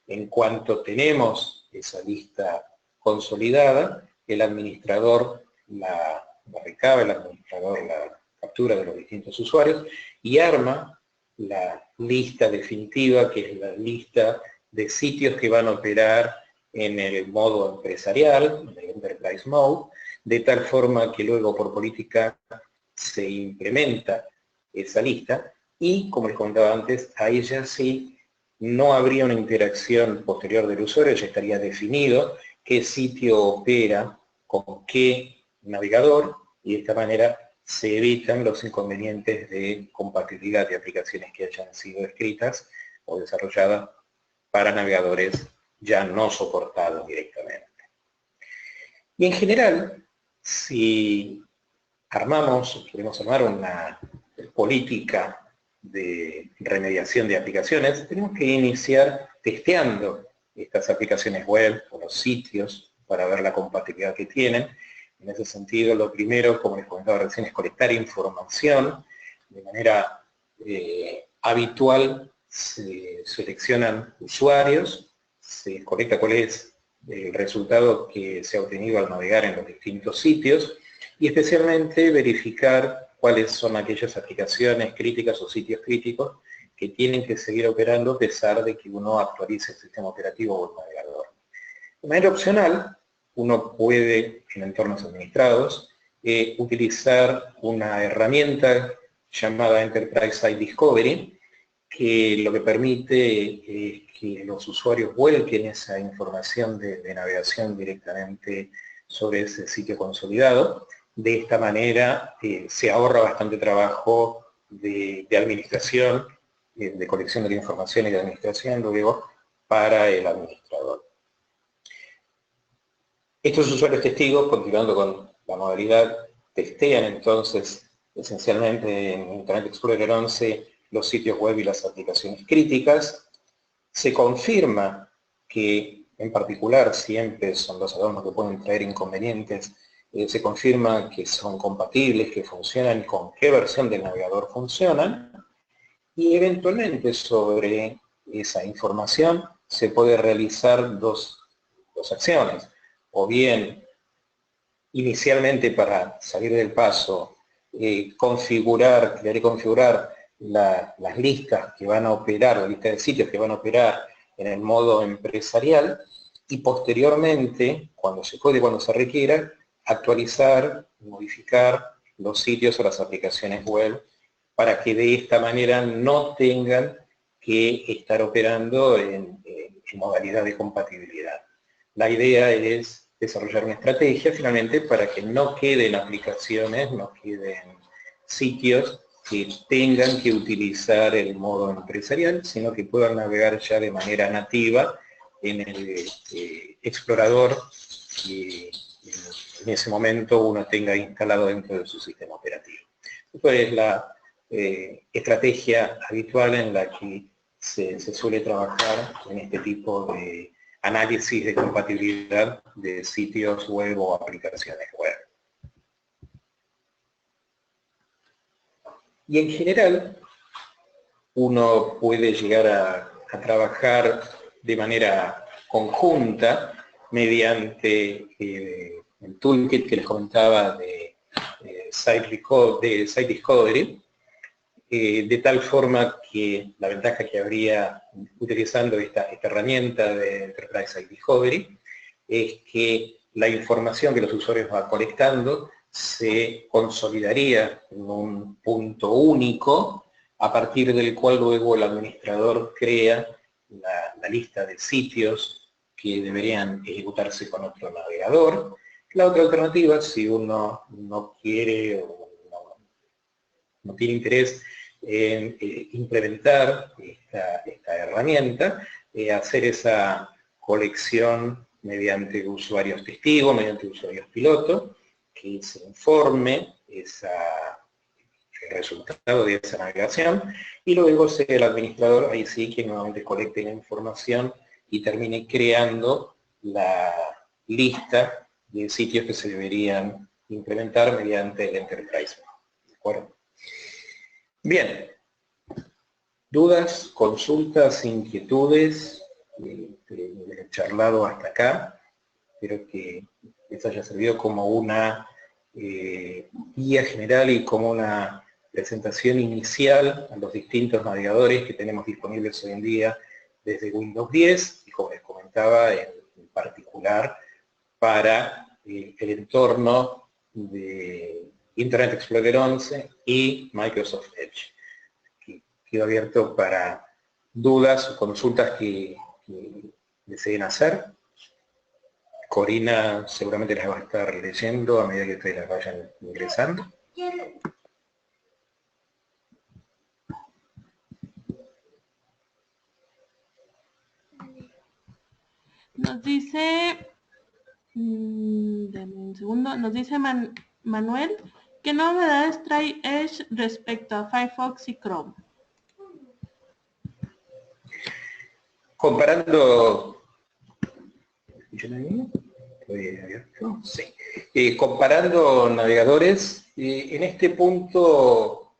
En cuanto tenemos esa lista consolidada, el administrador la recaba, el administrador la captura de los distintos usuarios y arma la lista definitiva, que es la lista de sitios que van a operar en el modo empresarial, en el Enterprise Mode, de tal forma que luego por política se implementa esa lista y, como les comentaba antes, ahí ya sí no habría una interacción posterior del usuario, ya estaría definido qué sitio opera con qué navegador y de esta manera se evitan los inconvenientes de compatibilidad de aplicaciones que hayan sido escritas o desarrolladas para navegadores ya no soportados directamente. Y en general, si queremos armar una política de remediación de aplicaciones, tenemos que iniciar testeando estas aplicaciones web o los sitios para ver la compatibilidad que tienen. En ese sentido, lo primero, como les comentaba recién, es colectar información. De manera habitual se seleccionan usuarios, se colecta cuál es el resultado que se ha obtenido al navegar en los distintos sitios y especialmente verificar cuáles son aquellas aplicaciones críticas o sitios críticos que tienen que seguir operando a pesar de que uno actualice el sistema operativo o el navegador. De manera opcional, uno puede, en entornos administrados, utilizar una herramienta llamada Enterprise Site Discovery, que lo que permite es que los usuarios vuelquen esa información de navegación directamente sobre ese sitio consolidado. De esta manera se ahorra bastante trabajo de administración, de colección de la información y de administración luego para el administrador. Estos usuarios testigos, continuando con la modalidad, testean entonces esencialmente en Internet Explorer 11 los sitios web y las aplicaciones críticas. Se confirma que, en particular, siempre son los adornos que pueden traer inconvenientes, se confirma que son compatibles, que funcionan, con qué versión del navegador funcionan, y eventualmente sobre esa información se puede realizar dos acciones. O bien, inicialmente para salir del paso, crear y configurar las listas que van a operar, la lista de sitios que van a operar en el modo empresarial, y posteriormente, cuando se puede, cuando se requiera, actualizar, modificar los sitios o las aplicaciones web para que de esta manera no tengan que estar operando en modalidad de compatibilidad. La idea es desarrollar una estrategia finalmente para que no queden aplicaciones, no queden sitios que tengan que utilizar el modo empresarial, sino que puedan navegar ya de manera nativa en el explorador que en ese momento uno tenga instalado dentro de su sistema operativo. Esto es la estrategia habitual en la que se suele trabajar en este tipo de análisis de compatibilidad de sitios web o aplicaciones web. Y en general, uno puede llegar a trabajar de manera conjunta mediante el toolkit que les comentaba de Site Discovery, de tal forma que la ventaja que habría utilizando esta herramienta de Enterprise Site Discovery es que la información que los usuarios van colectando se consolidaría en un punto único, a partir del cual luego el administrador crea la lista de sitios que deberían ejecutarse con otro navegador. La otra alternativa, si uno no quiere o no tiene interés en implementar esta herramienta, hacer esa colección mediante usuarios testigos, mediante usuarios piloto, que se informe el resultado de esa navegación, y luego sea el administrador, ahí sí, que nuevamente colecte la información y termine creando la lista de sitios que se deberían implementar mediante el Enterprise. ¿De acuerdo? Bien. ¿Dudas, consultas, inquietudes del charlado hasta acá? Espero que les haya servido como una guía general y como una presentación inicial a los distintos navegadores que tenemos disponibles hoy en día desde Windows 10, y como les comentaba, en particular para el entorno de Internet Explorer 11 y Microsoft Edge. Quedo abierto para dudas o consultas que deseen hacer. Corina seguramente las va a estar leyendo a medida que ustedes las vayan ingresando. Nos dice, denme un segundo, nos dice Manuel, ¿qué novedades trae Edge respecto a Firefox y Chrome? Comparando, sí. Comparando navegadores, en este punto,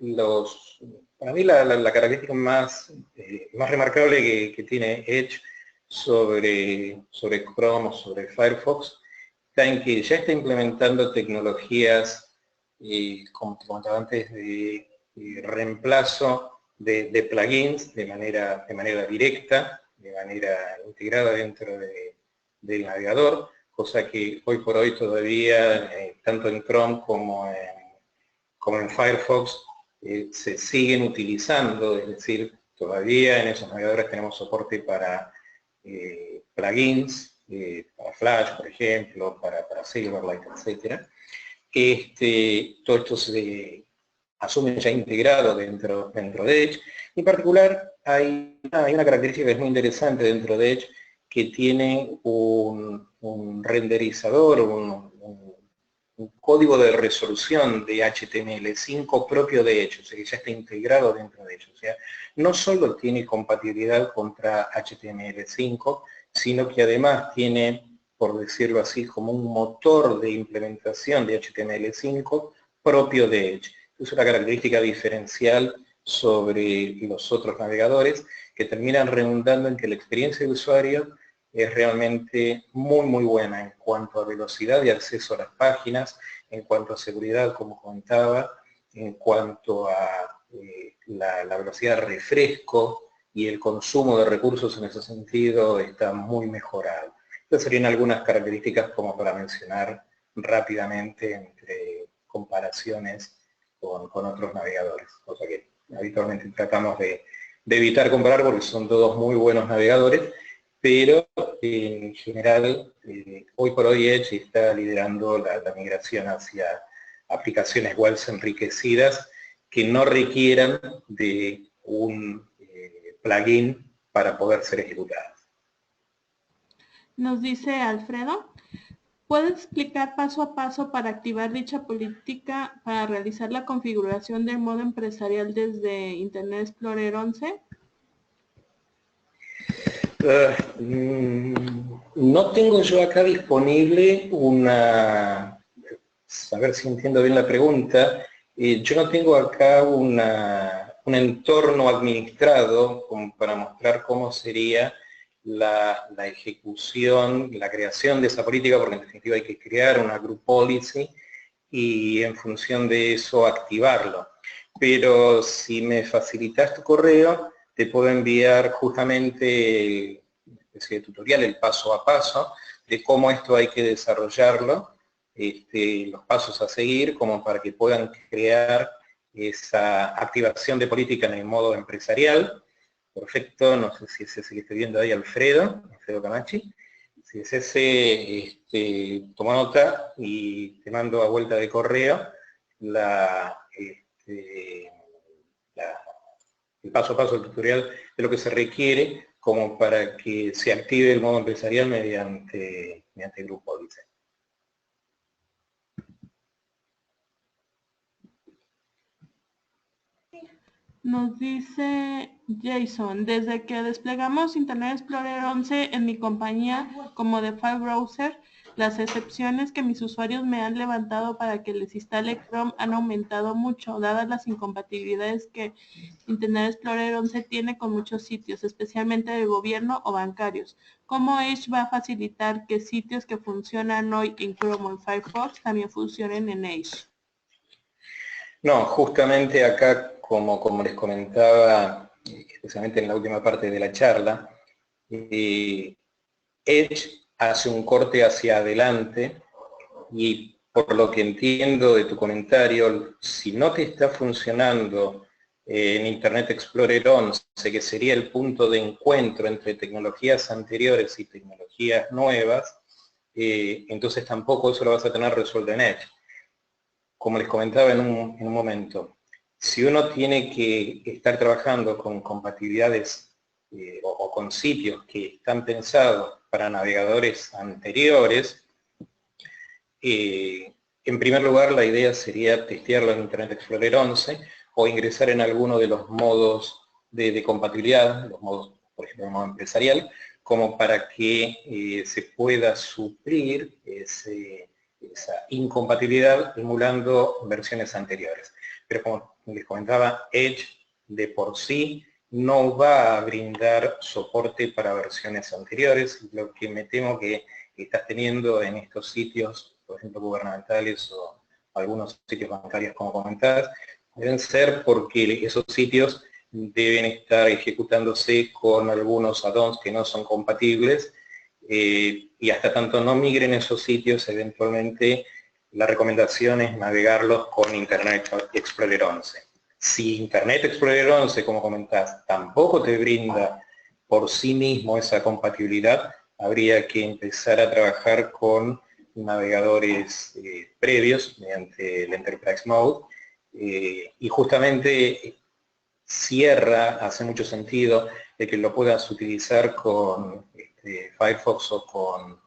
para mí la característica más remarcable que tiene Edge sobre Chrome o sobre Firefox está en que ya está implementando tecnologías, como te comentaba antes, de reemplazo de plugins de manera directa, de manera integrada dentro del navegador, cosa que hoy por hoy todavía, tanto en Chrome como en Firefox, se siguen utilizando, es decir, todavía en esos navegadores tenemos soporte para plugins, para Flash, por ejemplo, para Silverlight, etc. Todo esto se asume ya integrado dentro de Edge. En particular, hay una característica que es muy interesante dentro de Edge, que tiene un renderizador, un código de resolución de HTML5 propio de Edge, o sea que ya está integrado dentro de Edge. O sea, no solo tiene compatibilidad contra HTML5, sino que además tiene, por decirlo así, como un motor de implementación de HTML5 propio de Edge. Es una característica diferencial sobre los otros navegadores que terminan redundando en que la experiencia de usuario es realmente muy buena en cuanto a velocidad de acceso a las páginas, en cuanto a seguridad, como comentaba, en cuanto a la velocidad de refresco y el consumo de recursos en ese sentido está muy mejorado. Estas serían algunas características como para mencionar rápidamente entre comparaciones con otros navegadores, cosa que habitualmente tratamos de evitar comparar porque son todos muy buenos navegadores, pero en general hoy por hoy Edge está liderando la migración hacia aplicaciones web enriquecidas que no requieran de un plugin para poder ser ejecutadas. Nos dice Alfredo, ¿puede explicar paso a paso para activar dicha política para realizar la configuración del modo empresarial desde Internet Explorer 11? No tengo yo acá disponible una, a ver si entiendo bien la pregunta, yo no tengo acá un entorno administrado como para mostrar cómo sería la ejecución, la creación de esa política, porque en definitiva hay que crear una group policy y en función de eso activarlo. Pero si me facilitas tu correo, te puedo enviar justamente una especie de tutorial, el paso a paso, de cómo esto hay que desarrollarlo, los pasos a seguir, como para que puedan crear esa activación de política en el modo empresarial. Perfecto, no sé si es ese que estoy viendo ahí, Alfredo Camachi. Si es ese, toma nota y te mando a vuelta de correo el paso a paso del tutorial de lo que se requiere como para que se active el modo empresarial mediante Group Policy. Nos dice Jason, desde que desplegamos Internet Explorer 11 en mi compañía como default browser, las excepciones que mis usuarios me han levantado para que les instale Chrome han aumentado mucho, dadas las incompatibilidades que Internet Explorer 11 tiene con muchos sitios, especialmente de gobierno o bancarios. ¿Cómo Edge va a facilitar que sitios que funcionan hoy en Chrome o en Firefox también funcionen en Edge? No, justamente acá, como les comentaba, especialmente en la última parte de la charla, Edge hace un corte hacia adelante y por lo que entiendo de tu comentario, si no te está funcionando en Internet Explorer 11, que sería el punto de encuentro entre tecnologías anteriores y tecnologías nuevas, entonces tampoco eso lo vas a tener resuelto en Edge. Como les comentaba en un momento, si uno tiene que estar trabajando con compatibilidades o con sitios que están pensados para navegadores anteriores, en primer lugar la idea sería testearlo en Internet Explorer 11 o ingresar en alguno de los modos de compatibilidad, los modos, por ejemplo, el modo empresarial, como para que se pueda suplir esa incompatibilidad emulando versiones anteriores. Pero como les comentaba, Edge de por sí no va a brindar soporte para versiones anteriores, lo que me temo que estás teniendo en estos sitios, por ejemplo, gubernamentales o algunos sitios bancarios como comentabas, deben ser porque esos sitios deben estar ejecutándose con algunos add-ons que no son compatibles, y hasta tanto no migren esos sitios, eventualmente la recomendación es navegarlos con Internet Explorer 11. Si Internet Explorer 11, como comentás, tampoco te brinda por sí mismo esa compatibilidad, habría que empezar a trabajar con navegadores previos mediante el Enterprise Mode, y justamente hace mucho sentido de que lo puedas utilizar con Firefox o con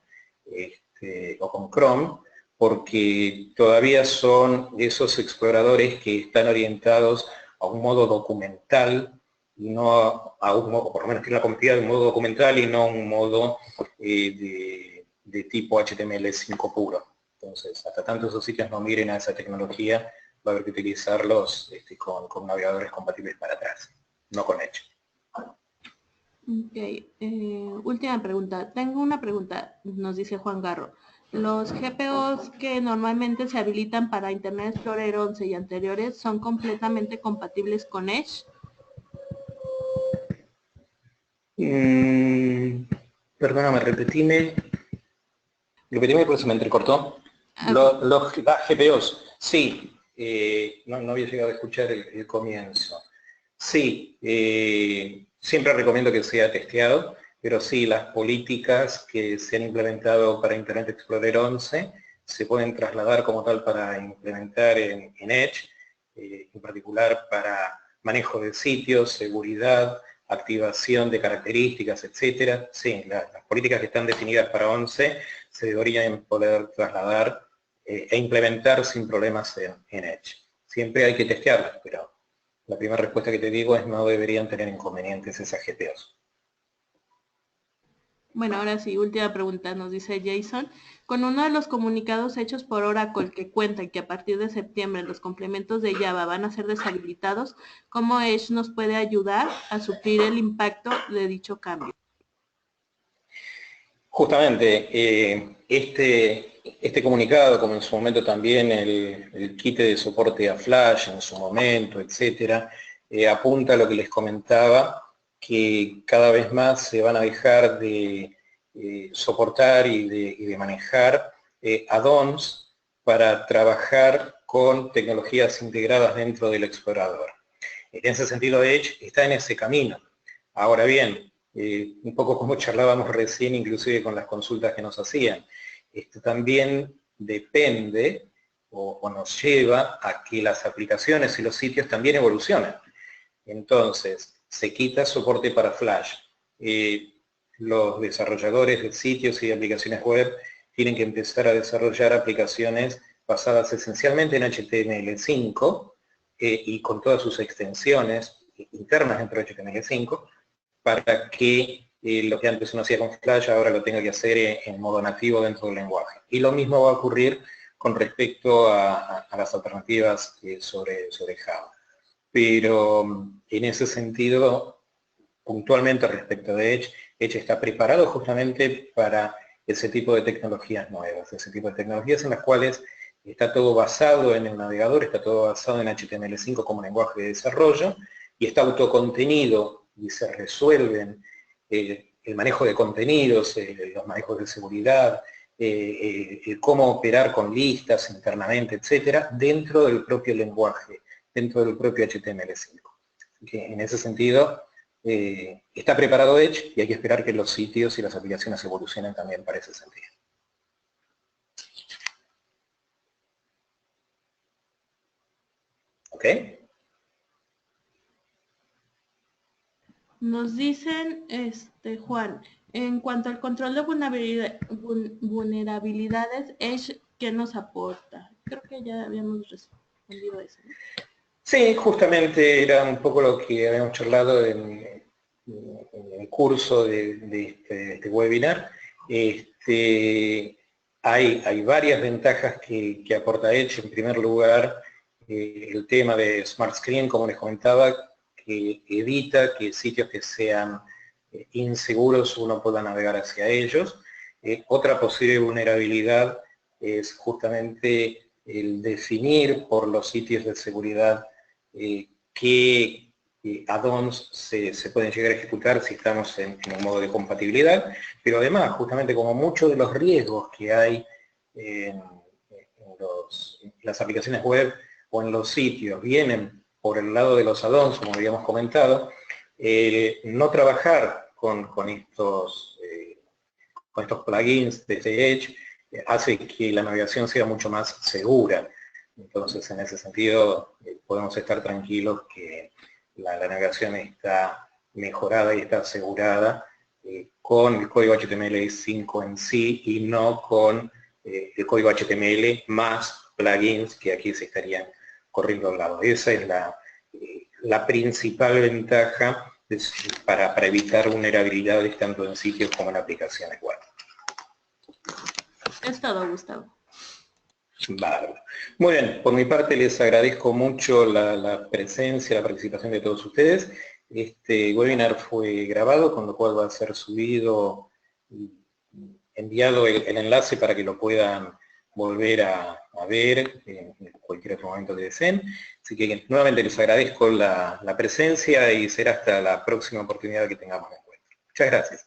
Chrome, porque todavía son esos exploradores que están orientados a un modo documental, y no a un modo, por lo menos tiene la compatibilidad de un modo documental y no un modo de tipo HTML5 puro. Entonces, hasta tanto esos sitios no miren a esa tecnología, va a haber que utilizarlos con navegadores compatibles para atrás, no con Edge. Ok, última pregunta. Tengo una pregunta, nos dice Juan Garro. ¿Los GPOs que normalmente se habilitan para Internet Explorer 11 y anteriores son completamente compatibles con Edge? Perdóname, repetime porque se me entrecortó. Las GPOs, sí, no había llegado a escuchar el comienzo. Sí, siempre recomiendo que sea testeado, pero sí, las políticas que se han implementado para Internet Explorer 11 se pueden trasladar como tal para implementar en Edge, en particular para manejo de sitios, seguridad, activación de características, etcétera. Sí, las políticas que están definidas para 11 se deberían poder trasladar e implementar sin problemas en Edge. Siempre hay que testearlas, pero la primera respuesta que te digo es no deberían tener inconvenientes esas GPOs. Bueno, ahora sí, última pregunta, nos dice Jason. Con uno de los comunicados hechos por Oracle que cuentan que a partir de septiembre los complementos de Java van a ser deshabilitados, ¿cómo Edge nos puede ayudar a suplir el impacto de dicho cambio? Justamente, este comunicado, como en su momento también el kit de soporte a Flash en su momento, etcétera, apunta a lo que les comentaba, que cada vez más se van a dejar de soportar y de manejar add-ons para trabajar con tecnologías integradas dentro del explorador. En ese sentido, Edge está en ese camino. Ahora bien, un poco como charlábamos recién, inclusive con las consultas que nos hacían, esto también depende o nos lleva a que las aplicaciones y los sitios también evolucionen. Entonces, se quita soporte para Flash. Los desarrolladores de sitios y de aplicaciones web tienen que empezar a desarrollar aplicaciones basadas esencialmente en HTML5 y con todas sus extensiones internas dentro de HTML5, para que lo que antes uno hacía con Flash ahora lo tenga que hacer en modo nativo dentro del lenguaje. Y lo mismo va a ocurrir con respecto a las alternativas sobre Java. Pero en ese sentido, puntualmente respecto de Edge, Edge está preparado justamente para ese tipo de tecnologías nuevas, ese tipo de tecnologías en las cuales está todo basado en el navegador, está todo basado en HTML5 como lenguaje de desarrollo, y está autocontenido y se resuelven el manejo de contenidos, los manejos de seguridad, cómo operar con listas internamente, etcétera, dentro del propio lenguaje, dentro del propio HTML5. Que en ese sentido está preparado Edge y hay que esperar que los sitios y las aplicaciones evolucionen también para ese sentido. ¿Ok? Nos dicen, Juan, en cuanto al control de vulnerabilidades, Edge, ¿qué nos aporta? Creo que ya habíamos respondido eso, ¿no? Sí, justamente era un poco lo que habíamos charlado en el curso de este webinar. Hay varias ventajas que aporta Edge. En primer lugar, el tema de Smart Screen, como les comentaba, que evita que sitios que sean inseguros uno pueda navegar hacia ellos. Otra posible vulnerabilidad es justamente el definir por los sitios de seguridad qué add-ons se pueden llegar a ejecutar si estamos en un modo de compatibilidad, pero además, justamente como muchos de los riesgos que hay en las aplicaciones web o en los sitios vienen por el lado de los add-ons, como habíamos comentado, no trabajar con estos plugins desde Edge hace que la navegación sea mucho más segura. Entonces, en ese sentido, podemos estar tranquilos que la navegación está mejorada y está asegurada con el código HTML5 en sí y no con el código HTML más plugins que aquí se estarían corriendo al lado. Esa es la principal ventaja para evitar vulnerabilidades tanto en sitios como en aplicaciones web. Es todo, Gustavo. Bárbaro. Muy bien, por mi parte les agradezco mucho la presencia, la participación de todos ustedes. Este webinar fue grabado, con lo cual va a ser subido, enviado el enlace para que lo puedan volver a ver en cualquier otro momento que deseen. Así que nuevamente les agradezco la presencia y será hasta la próxima oportunidad que tengamos de encuentro. Muchas gracias.